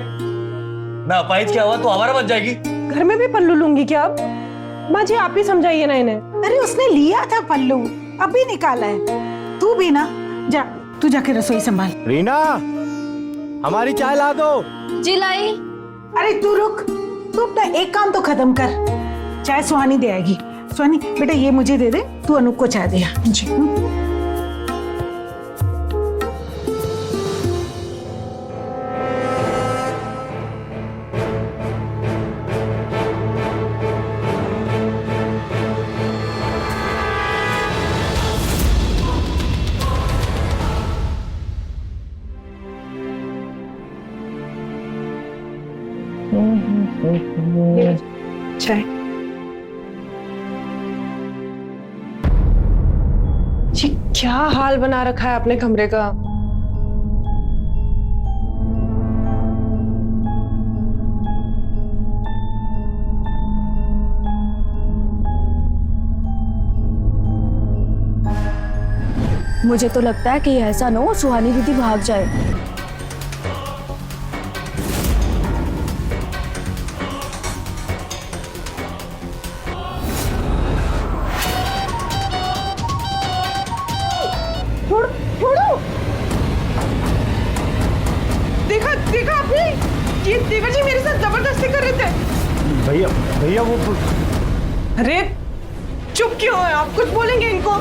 मैं अपाहिज क्या हुआ, तू आवारा बन जाएगी। घर में भी पल्लू लूंगी क्या अब? माँ जी आप ही समझाइए ना इन्हें। अरे उसने लिया था पल्लू, अभी निकाला है। तू भी ना जा, तू जाके रसोई संभाल। रीना, हमारी चाय ला दो। जी लाई। अरे तू रुक, तू अपना एक काम तो खत्म कर। चाय सुहानी दे आएगी। सुहानी बेटा ये मुझे दे दे, तू अनूप को चाय दे। जी। चाय। ये क्या हाल बना रखा है अपने कमरे का। मुझे तो लगता है कि ऐसा ना हो सुहानी दीदी भाग जाए। देखा देखा आपने, ये देवर जी मेरे साथ जबरदस्ती कर रहे थे। भैया भैया वो अरे चुप क्यों है आप, कुछ बोलेंगे इनको?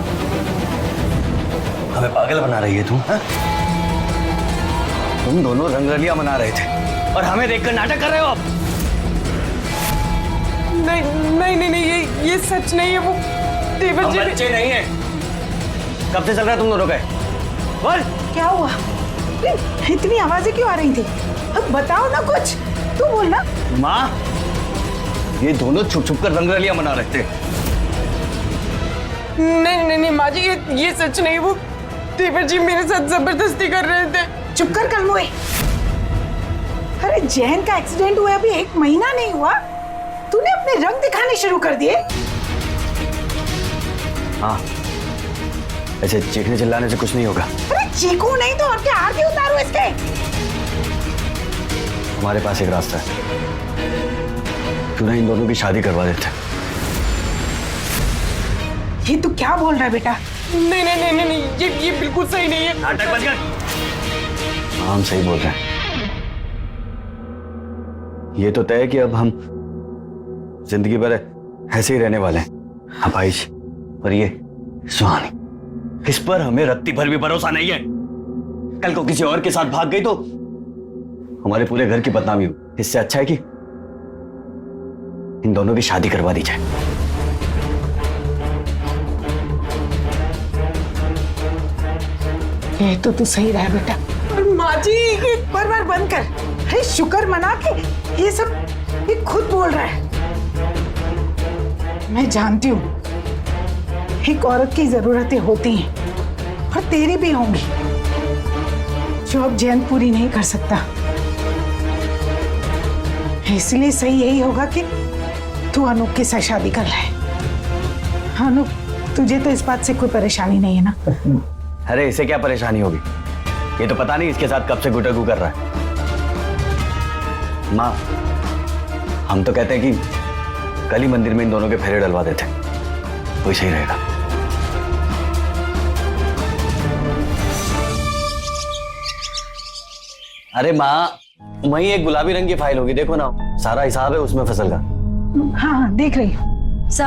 हमें पागल बना रही है तू, हा? तुम दोनों रंगरलिया मना रहे थे और हमें देखकर नाटक कर रहे हो आप। नहीं नहीं नहीं नहीं, ये सच नहीं है। वो देवर हम जी बच्चे नहीं है। कब से चल रहा है तुम दोनों का? बोल। क्या हुआ? इतनी आवाजें क्यों आ रही थी? अब बताओ ना कुछ, तू बोल ना। माँ, ये दोनों छुप छुप कर रंगरलियां मना रहे थे। नहीं माँ जी, ये सच नहीं। वो देवर जी मेरे साथ जबरदस्ती कर रहे थे। चुप कर कलमुए। अरे जैन का एक्सीडेंट हुआ अभी 1 महीना नहीं हुआ, तूने अपने रंग दिखाने शुरू कर दिए। हाँ, ऐसे चीखने चिल्लाने से कुछ नहीं होगा। अरे चीखू नहीं तो और क्या, आरती उतारू इसके। हमारे पास एक रास्ता है, क्यों ना इन दोनों की शादी करवा देते। ये तू क्या बोल रहा है बेटा? नहीं, ये बिल्कुल सही नहीं है। नाटक बंद कर। हम सही बोल रहे हैं। ये तो तय है कि अब हम जिंदगी भर ऐसे ही रहने वाले हैं। अब आइश और ये सुहानी, इस पर हमें रत्ती भर भी भरोसा नहीं है। कल को किसी और के साथ भाग गई तो हमारे पूरे घर की बदनामी हो। इससे अच्छा है कि इन दोनों की शादी करवा दी जाए। ये तो तू सही रहा बेटा। माँ जी, बार बंद कर। अरे शुक्र मना के ये सब ये खुद बोल रहा है। मैं जानती हूँ एक औरत की जरूरतें होती हैं और तेरी भी होंगी, जो अब जैन पूरी नहीं कर सकता। इसलिए सही यही होगा कि तू अनूप के साथ शादी कर ले। अनूप, तुझे तो इस बात से कोई परेशानी नहीं है ना? अरे इसे क्या परेशानी होगी? ये तो पता नहीं इसके साथ कब से गुटगु कर रहा है। माँ, हम तो कहते हैं कि कल ही मंदिर में इन दोनों के फेरे डलवा देते, वही सही रहेगा। अरे माँ, वहीं एक गुलाबी रंग की फाइल होगी, देखो ना, सारा हिसाब है उसमें फसल का। हाँ देख रही हूँ। सा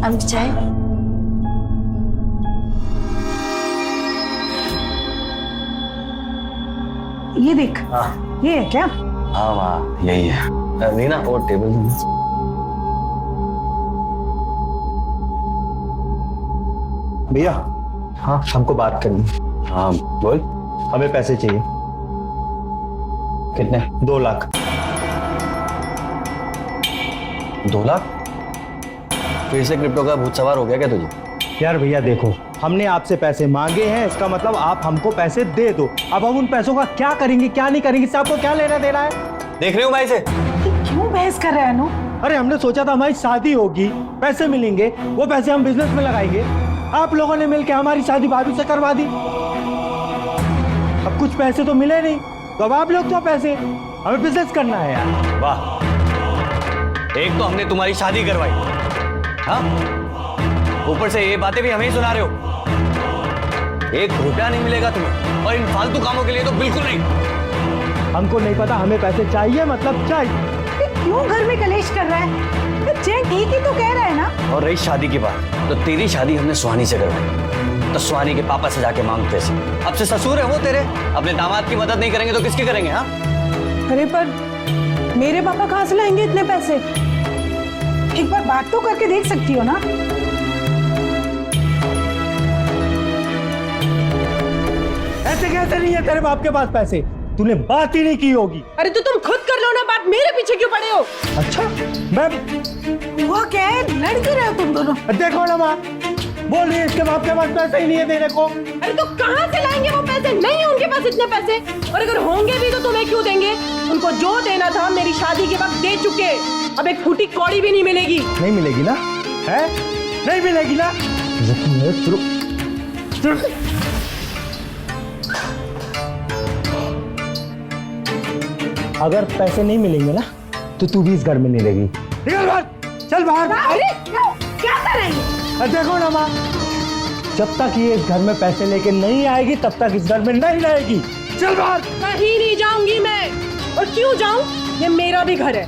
हम चाय। ये देख। हाँ। ये है क्या? हाँ माँ, यही है। नीना, वो टेबल में। भैया, हाँ हमको बात करनी। हाँ बोल। हमें पैसे चाहिए। कितने? 2 लाख। 2 लाख? फिर से क्रिप्टो का भूत सवार हो गया क्या तुझे? यार भैया देखो, हमने आपसे पैसे मांगे हैं, इसका मतलब आप हमको पैसे दे दो। अब हम उन पैसों का क्या करेंगे क्या नहीं करेंगे, इससे आपको क्या लेना देना है? देख रहे हो भाई से? क्यों बहस कर रहा है अनु? अरे हमने सोचा था हमारी शादी होगी, पैसे मिलेंगे, वो पैसे हम बिजनेस में लगाएंगे। आप लोगों ने मिलकर हमारी शादी भाभी से करवा दी। अब कुछ पैसे तो मिले नहीं, तो अब आप लोग तो पैसे, हमें बिजनेस करना है यार। वाह, एक तो हमने तुम्हारी शादी करवाई, हाँ, ऊपर से ये बातें भी हमें ही सुना रहे हो। 1 रुपया नहीं मिलेगा तुम्हें, और इन फालतू कामों के लिए तो बिल्कुल नहीं। हमको नहीं पता, हमें पैसे चाहिए मतलब चाहिए। क्यों घर में कलेश कर रहा है? जैन ठीक ही तो कह रहा है ना। और रही शादी की बात, तो तेरी शादी हमने सुहानी से करवाई, तो सुहानी के पापा से जाके मांग पैसे। अब से ससुर है वो तेरे, अपने दामाद की मदद नहीं करेंगे तो किसकी करेंगे? हाँ, अरे पर मेरे पापा कहाँ से लाएंगे इतने पैसे? एक बार बात तो करके देख सकती हो ना। ऐसे कैसे नहीं है तेरे बाप के पास पैसे? तूने बात ही नहीं की होगी। अरे तो तुम खुद कर लो ना बात, मेरे पीछे क्यों पड़े हो? अच्छा, मैं वो क्या है, लड़ क्यों रहे हो तुम दोनों? देखो ना माँ, बोल रही है इसके बाप के पास पैसे ही नहीं है देने को। अरे तो कहाँ से लाएंगे वो पैसे? नहीं है उनके पास इतने पैसे, और अगर होंगे भी तो तुम्हें क्यों देंगे? उनको जो देना था मेरी शादी के वक्त दे चुके, अब एक फूटी कौड़ी भी नहीं मिलेगी। नहीं मिलेगी ना? है? नहीं मिलेगी ना? अगर पैसे नहीं मिलेंगे ना तो तू भी इस घर में नहीं रहेगी। निकल बाहर, चल बाहर। अरे क्या कर रही है? देखो ना माँ, जब तक ये इस घर में पैसे लेके नहीं आएगी तब तक इस घर में नहीं रहेगी। चल बाहर। कहीं नहीं जाऊंगी मैं, और क्यों जाऊं? ये मेरा भी घर है,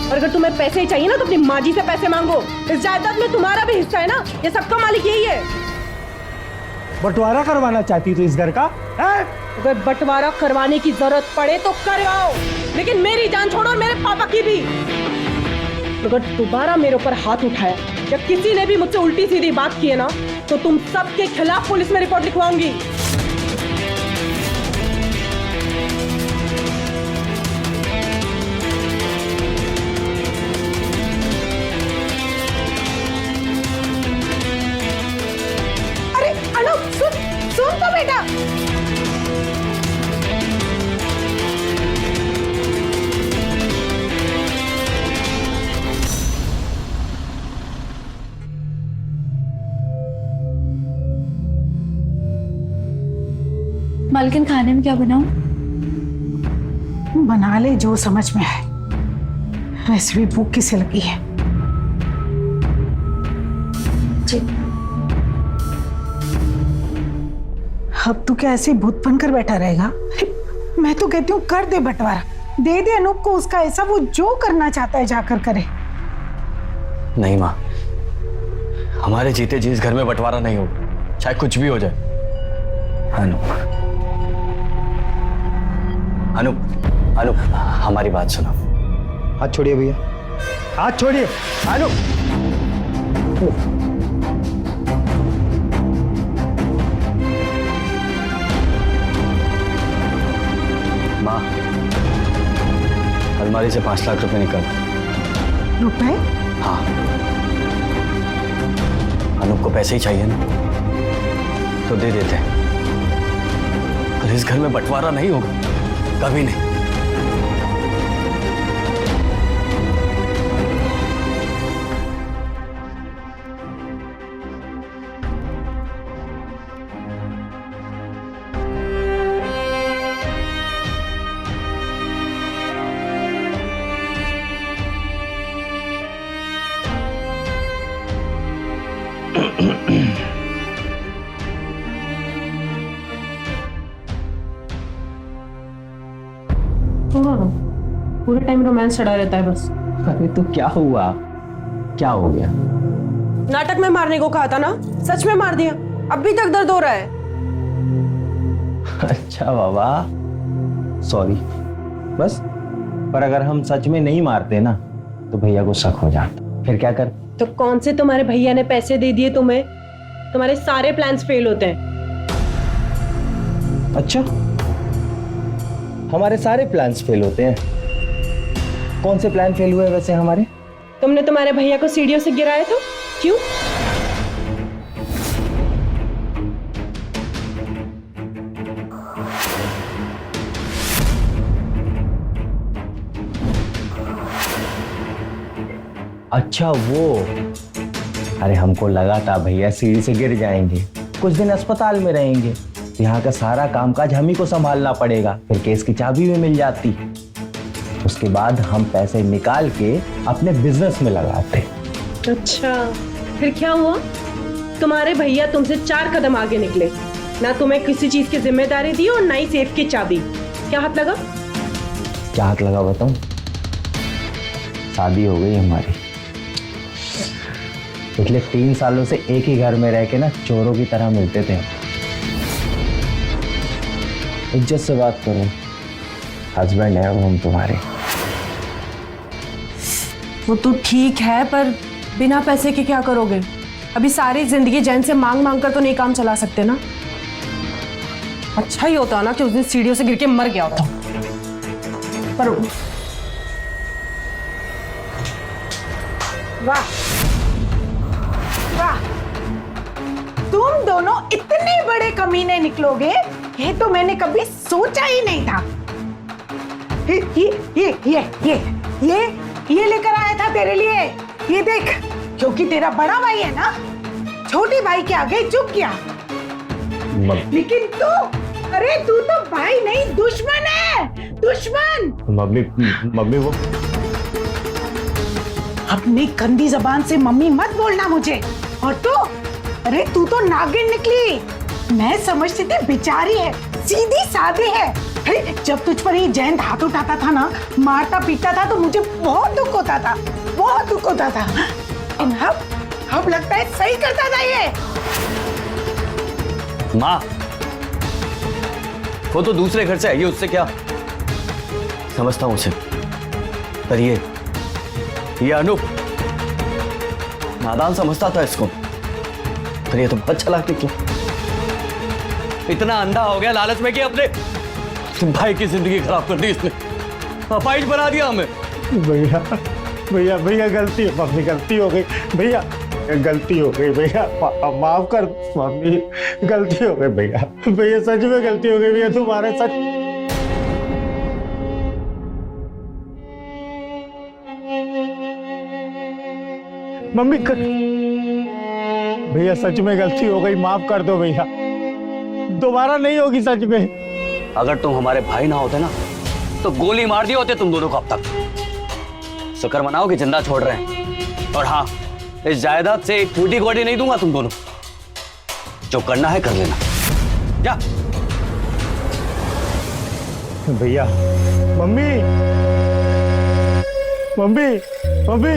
और अगर तुम्हें पैसे ही चाहिए ना तो अपनी माँ जी से पैसे मांगो। इस जायदाद में तुम्हारा भी हिस्सा है ना, ये सबका मालिक यही है। बंटवारा करवाना चाहती तू इस घर का? अगर बंटवारा करवाने की जरूरत पड़े तो करवाओ, लेकिन मेरी जान छोड़ो और मेरे पापा की भी। अगर दोबारा मेरे ऊपर हाथ उठाया या किसी ने भी मुझसे उल्टी सीधी बात की है ना, तो तुम सबके खिलाफ पुलिस में रिपोर्ट लिखवाऊंगी। अरे अनूप सुन सुन तो बेटा। मालकिन खाने में क्या बनाऊं? बना ले जो समझ में आए, वैसे भी भूख किसे लगी है। जी। अब तू क्या ऐसे भूत बनकर बैठा रहेगा? मैं तो कहती हूँ कर दे बंटवारा, दे दे अनूप को उसका ऐसा, वो जो करना चाहता है जाकर करे। नहीं माँ, हमारे जीते जी इस घर में बंटवारा नहीं होगा, चाहे कुछ भी हो जाए। अनूप अनूप अनूप, हमारी बात सुनो। हाथ छोड़िए भैया, हाथ छोड़िए। अनु, माँ, अलमारी से 5 लाख रुपए निकाल। रुपए? हाँ, अनूप को पैसे ही चाहिए ना, तो दे देते हैं। पर इस घर में बंटवारा नहीं होगा, कभी नहीं। पूरे टाइम रोमांस चढ़ा रहता है बस। अरे तो क्या हुआ, क्या हो गया? नाटक में मारने को कहा था ना, सच में मार दिया। अभी तक दर्द हो रहा है। अच्छा बाबा, सॉरी। बस, पर अगर हम सच में नहीं मारते ना तो भैया को शक हो जाता, फिर क्या कर? तो कौन से तुम्हारे भैया ने पैसे दे दिए तुम्हें? तुम्हारे सारे प्लान्स फेल होते हैं। अच्छा, हमारे सारे प्लान्स फेल होते हैं? कौन से प्लान फेल हुए वैसे हमारे? तुमने तुम्हारे भैया को सीढ़ियों से गिराया था, क्यों? अच्छा वो, अरे हमको लगा था भैया सीढ़ी से गिर जाएंगे, कुछ दिन अस्पताल में रहेंगे, यहाँ का सारा कामकाज हम ही को संभालना पड़ेगा, फिर केस की चाबी भी मिल जाती, उसके बाद हम पैसे निकाल के अपने बिजनेस में लगाते। अच्छा, फिर क्या हुआ? तुम्हारे भैया तुमसे 4 कदम आगे निकले, ना तुम्हें किसी चीज की जिम्मेदारी दी और ना ही सेफ की चाबी। क्या हाथ लगा? क्या हाथ लगा बताऊं? शादी हो गई हमारी। पिछले 3 सालों से एक ही घर में रह के ना चोरों की तरह मिलते थे। इज्जत से बात करो, हस्बैंड है हम तुम्हारे। वो तो ठीक है, पर बिना पैसे के क्या करोगे? अभी सारी जिंदगी जैन से मांग मांग कर तो नहीं काम चला सकते ना। अच्छा ही होता ना कि उस दिन सीढ़ियों से गिर के मर गया होता। पर वाह वाह, तुम दोनों इतने बड़े कमीने निकलोगे, ये तो मैंने कभी सोचा ही नहीं था। ये लेकर आया था तेरे लिए, ये देख, क्योंकि तेरा बड़ा भाई है ना, छोटे भाई के आगे झुक गया। लेकिन तू, अरे तू तो भाई नहीं दुश्मन है, दुश्मन। मम्मी वो, अपनी गंदी जबान से मम्मी मत बोलना मुझे। और तू, अरे तू तो नागिन निकली। मैं समझती थी बेचारी है, सीधी सादी है। अरे जब तुझ पर ये जैन हाथ उठाता था ना, मारता पीटता था, तो मुझे बहुत दुख होता था, बहुत दुख होता था। अब लगता है सही करता था ये। माँ, वो तो दूसरे घर से आई है, उससे क्या? समझता हूँ उसे, पर ये अनूप नादान समझता था इसको। पर ये तो बहुत चालाक निकला। इतना अंधा हो गया लालच में कि अपने भाई की जिंदगी खराब कर दी इसने, अपाहिज बना दिया हमें। भैया भैया भैया गलती है मम्मी, गलती हो गई भैया, गलती हो गई भैया, माफ कर मम्मी, गलती हो गई भैया, भैया सच में गलती हो गई भैया तुम्हारे, सच। मम्मी भैया सच में गलती हो गई, माफ कर दो भैया, दोबारा नहीं होगी सच में। अगर तुम हमारे भाई ना होते ना तो गोली मार दिए होते तुम दोनों को अब तक। शुक्र मनाओ कि जिंदा छोड़ रहे हैं। और हाँ, इस जायदाद से एक फूटी गोटी नहीं दूंगा तुम दोनों, जो करना है कर लेना। जा भैया। मम्मी मम्मी मम्मी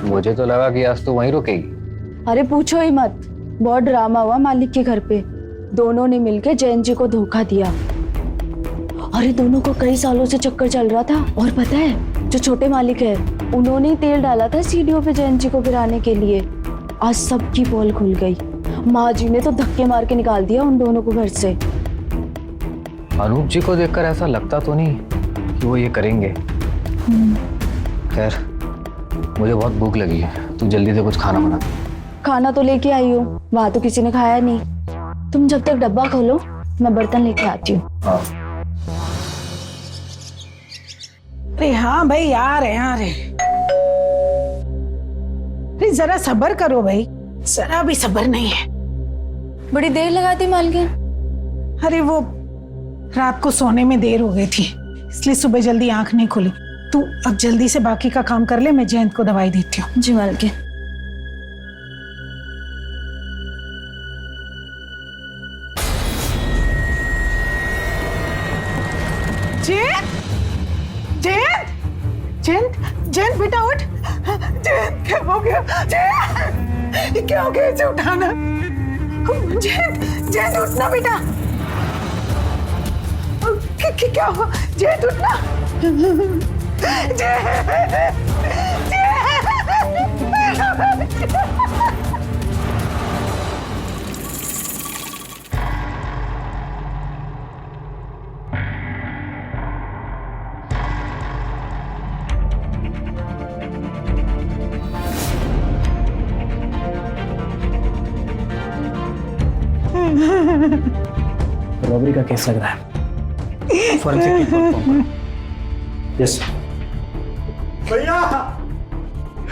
मुझे तो लगा कि आज तो वहीं रुकेगी। अरे पूछो ही मत, बहुत ड्रामा हुआ मालिक के घर पे। दोनों ने मिलकर जयंत जी को धोखा दिया। अरे दोनों को कई सालों से चक्कर चल रहा था। और पता है, जो छोटे मालिक है उन्होंने ही तेल डाला था सीढ़ियों पे जयंत जी को गिराने के लिए। आज सबकी पोल खुल गई। माँ जी ने तो धक्के मार के निकाल दिया उन दोनों को घर से। अनूप जी को देखकर ऐसा लगता तो नहीं कि वो ये करेंगे। खैर, मुझे बहुत भूख लगी है, तू जल्दी से कुछ खाना बना। खाना तो लेके आई हूँ, वहां तो किसी ने खाया नहीं। तुम जब तक डब्बा खोलो, मैं बर्तन लेके आती हूँ। हाँ। अरे हाँ भाई, आ रहे। अरे जरा सब्र करो भाई, जरा भी सब्र नहीं है। बड़ी देर लगाती मालकिन। अरे वो रात को सोने में देर हो गई थी, इसलिए सुबह जल्दी आंख नहीं खुली। तू अब जल्दी से बाकी का काम कर ले, मैं जयंत को दवाई देती हूँ। जी मालकिन। जयंत बेटा उठ। जयंत क्या हो गया? जयंत क्या हो गया? इसे उठाना। जयंत उठना बेटा। क्या हुआ? जयंत उठना। रॉबरी का केस लग रहा है। फॉरेंसिक टीम को फोन करो। यस भैया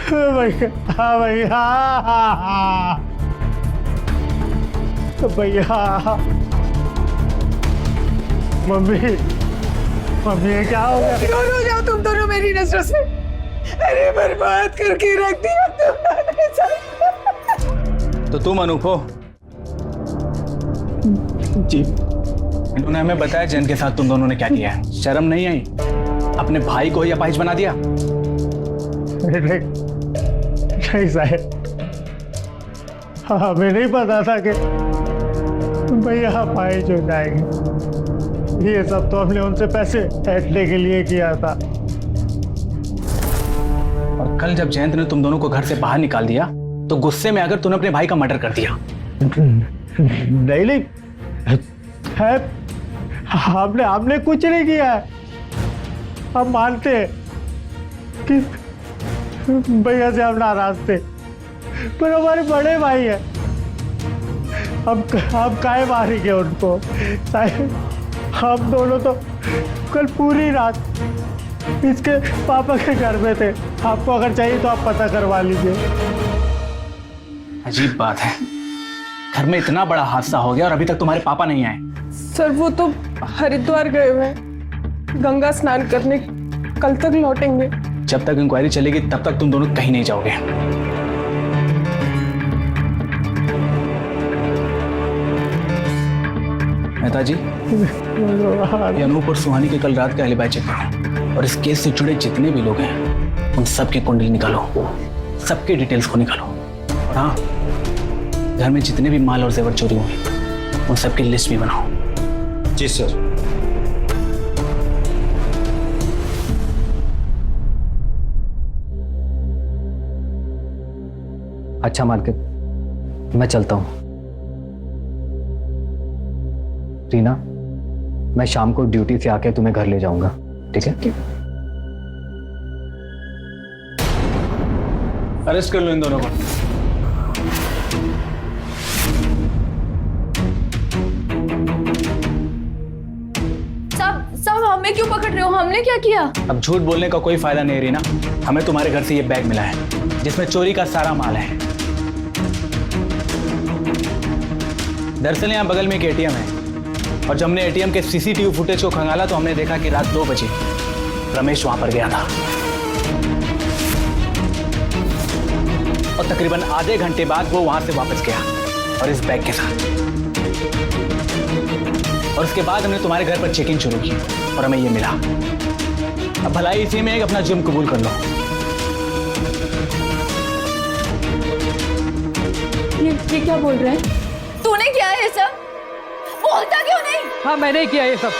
भैया, हाँ भैया, भैया। मम्मी ये क्या हो गया? दूर हो जाओ तुम दोनों मेरी नजरों से। अरे बर्बाद करके रख दिया तुमने सब। तो तुम अनूप हो? जी। इन्होंने हमें बताया जैन के साथ तुम दोनों ने क्या किया है। शर्म नहीं आई? अपने भाई को ही अपाहिज बना दिया। नहीं साहब, हमें नहीं पता था कि भैया अपाहिज हो जाएंगे। ये सब तो हमने उनसे पैसे ऐंठने के लिए किया था। और कल जब जयंत ने तुम दोनों को घर से बाहर निकाल दिया तो गुस्से में आकर तूने अपने भाई का मर्डर कर दिया। नहीं है, हमने कुछ नहीं किया है। हम मानते हैं कि भैया से हम नाराज थे, पर हमारे बड़े भाई है। हम काहे मारेंगे उनको? हम दोनों तो कल पूरी रात इसके पापा के घर में थे। आपको अगर चाहिए तो आप पता करवा लीजिए। अजीब बात है, घर में इतना बड़ा हादसा हो गया और अभी तक तुम्हारे पापा नहीं आए। सर वो तो हरिद्वार गए हुए हैं गंगा स्नान करने, कल तक लौटेंगे। जब तक इंक्वायरी चलेगी तब तक तुम दोनों कहीं नहीं जाओगे। मेहता जी, अनूप और सुहानी के कल रात का एलिबाई चेक करो और इस केस से जुड़े जितने भी लोग हैं उन सबकी कुंडली निकालो, सबके डिटेल्स को निकालो। और हाँ, घर में जितने भी माल और जेवर चोरी हुए उन सबकी लिस्ट भी बनाओ। जी सर। अच्छा मार्केट, मैं चलता हूँ। रीना, मैं शाम को ड्यूटी से आके तुम्हें घर ले जाऊंगा, ठीक है? अरेस्ट कर लो इन दोनों को। सब हमें क्यों पकड़ रहे हो? हमने क्या किया? अब झूठ बोलने का कोई फायदा नहीं रीना। हमें तुम्हारे घर से ये बैग मिला है जिसमें चोरी का सारा माल है। दरअसल यहाँ बगल में एक एटीएम है और जब हमने एटीएम के सीसीटीवी फुटेज को खंगाला तो हमने देखा कि रात 2 बजे रमेश वहां पर गया था और तकरीबन आधे घंटे बाद वो वहां से वापस गया और इस बैग के साथ। और उसके बाद हमने तुम्हारे घर पर चेकिंग शुरू की और हमें ये मिला। अब भलाई इसी में एक अपना जुर्म कबूल कर लो। ये क्या बोल रहे हैं? तूने किया है ये सब? बोलता क्यों नहीं? हाँ, मैंने ही किया ये सब।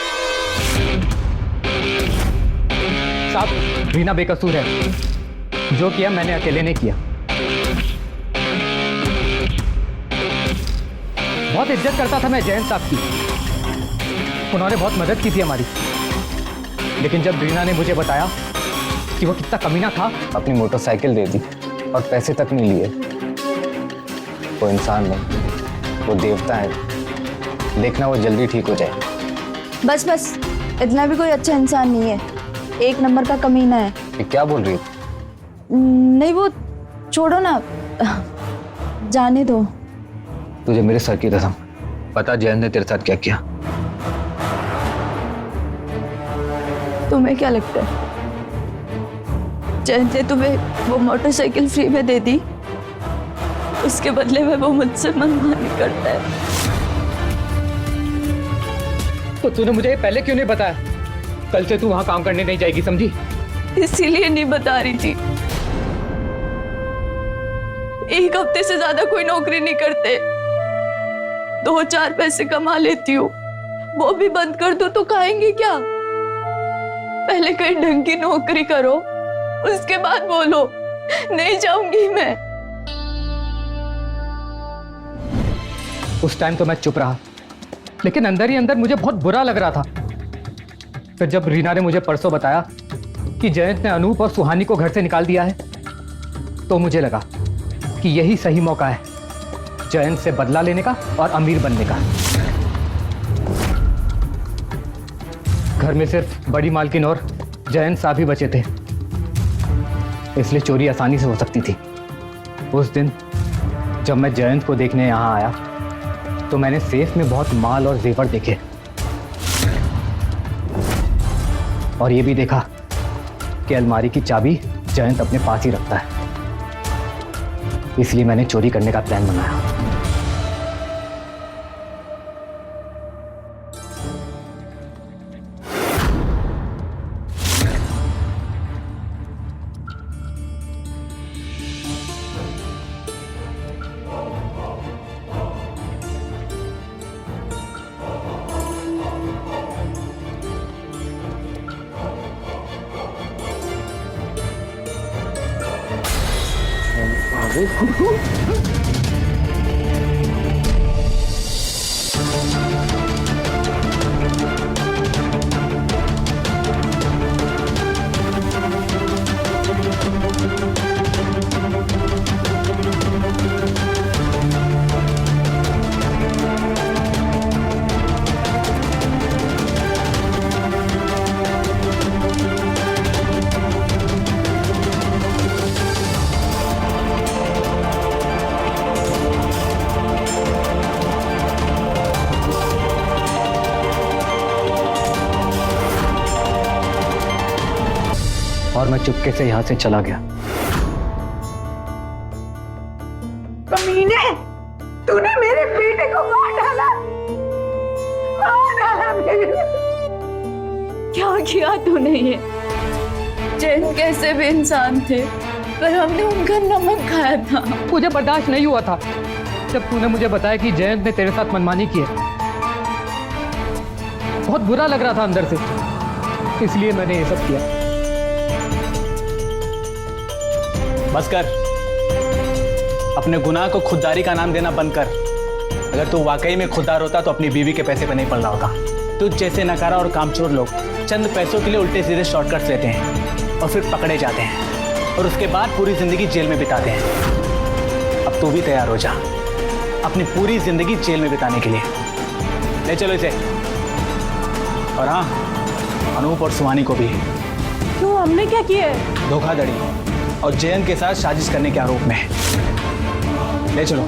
साहब, रीना बेकसूर है। जो किया मैंने अकेले ने किया। बहुत इज्जत करता था मैं जयंत साहब की। उन्होंने बहुत मदद की थी हमारी। लेकिन जब रीना ने मुझे बताया कि वो कितना कमीना था, अपनी मोटरसाइकिल दे दी और पैसे तक नहीं लिए। वो इंसान नहीं, वो देवता है। देखना वो जल्दी ठीक हो जाए। बस बस, इतना भी कोई अच्छा इंसान नहीं है। 1 नंबर का कमीना है। ये क्या बोल रही है? नहीं, वो छोड़ो ना, जाने दो। तुझे मेरे सर की कसम पता जयंत ने तेरे साथ क्या किया? तुम्हें क्या लगता है जयंत ने तुम्हें वो मोटरसाइकिल फ्री में दे दी? उसके बदले में वो मुझसे मनमानी करता है। तो तूने मुझे ये पहले क्यों नहीं बताया? कल से तू वहां काम करने नहीं जाएगी, समझी? इसीलिए नहीं बता रही थी। 1 हफ्ते से ज्यादा कोई नौकरी नहीं करते। 2-4 पैसे कमा लेती हूँ, वो भी बंद कर दो तो खाएंगे क्या? पहले कहीं ढंग की नौकरी करो, उसके बाद बोलो नहीं जाऊंगी मैं। उस टाइम तो मैं चुप रहा, लेकिन अंदर ही अंदर मुझे बहुत बुरा लग रहा था। फिर जब रीना ने मुझे परसों बताया कि जयंत ने अनूप और सुहानी को घर से निकाल दिया है, तो मुझे लगा कि यही सही मौका है जयंत से बदला लेने का और अमीर बनने का। घर में सिर्फ बड़ी मालकिन और जयंत साहब ही बचे थे, इसलिए चोरी आसानी से हो सकती थी। उस दिन जब मैं जयंत को देखने यहां आया तो मैंने सेफ में बहुत माल और जेवर देखे और ये भी देखा कि अलमारी की चाबी जयंत अपने पास ही रखता है। इसलिए मैंने चोरी करने का प्लान बनाया। और मैं चुपके से यहां से चला गया। कमीने, तूने मेरे बेटे को मार डाला, मार डाला मेरे। क्या किया तूने ये? जैन कैसे भी इंसान थे, पर हमने उनका नमक खाया था। मुझे बर्दाश्त नहीं हुआ था। जब तूने मुझे बताया कि जयंत ने तेरे साथ मनमानी की है, बहुत बुरा लग रहा था अंदर से, इसलिए मैंने ये सब किया। बस कर, अपने गुनाह को खुददारी का नाम देना बंद कर। अगर तू वाकई में खुददार होता तो अपनी बीवी के पैसे पे नहीं पड़ रहा होता। तुझ जैसे नकारा और कामचोर लोग चंद पैसों के लिए उल्टे सीधे शॉर्टकट्स लेते हैं और फिर पकड़े जाते हैं और उसके बाद पूरी जिंदगी जेल में बिताते हैं। अब तू भी तैयार हो जा अपनी पूरी जिंदगी जेल में बिताने के लिए। ले चलो इसे, और हाँ, अनूप और सुहानी को भी। क्यों, हमने क्या किया है? धोखाधड़ी और जयंत के साथ साजिश करने के आरोप में। ले चलो।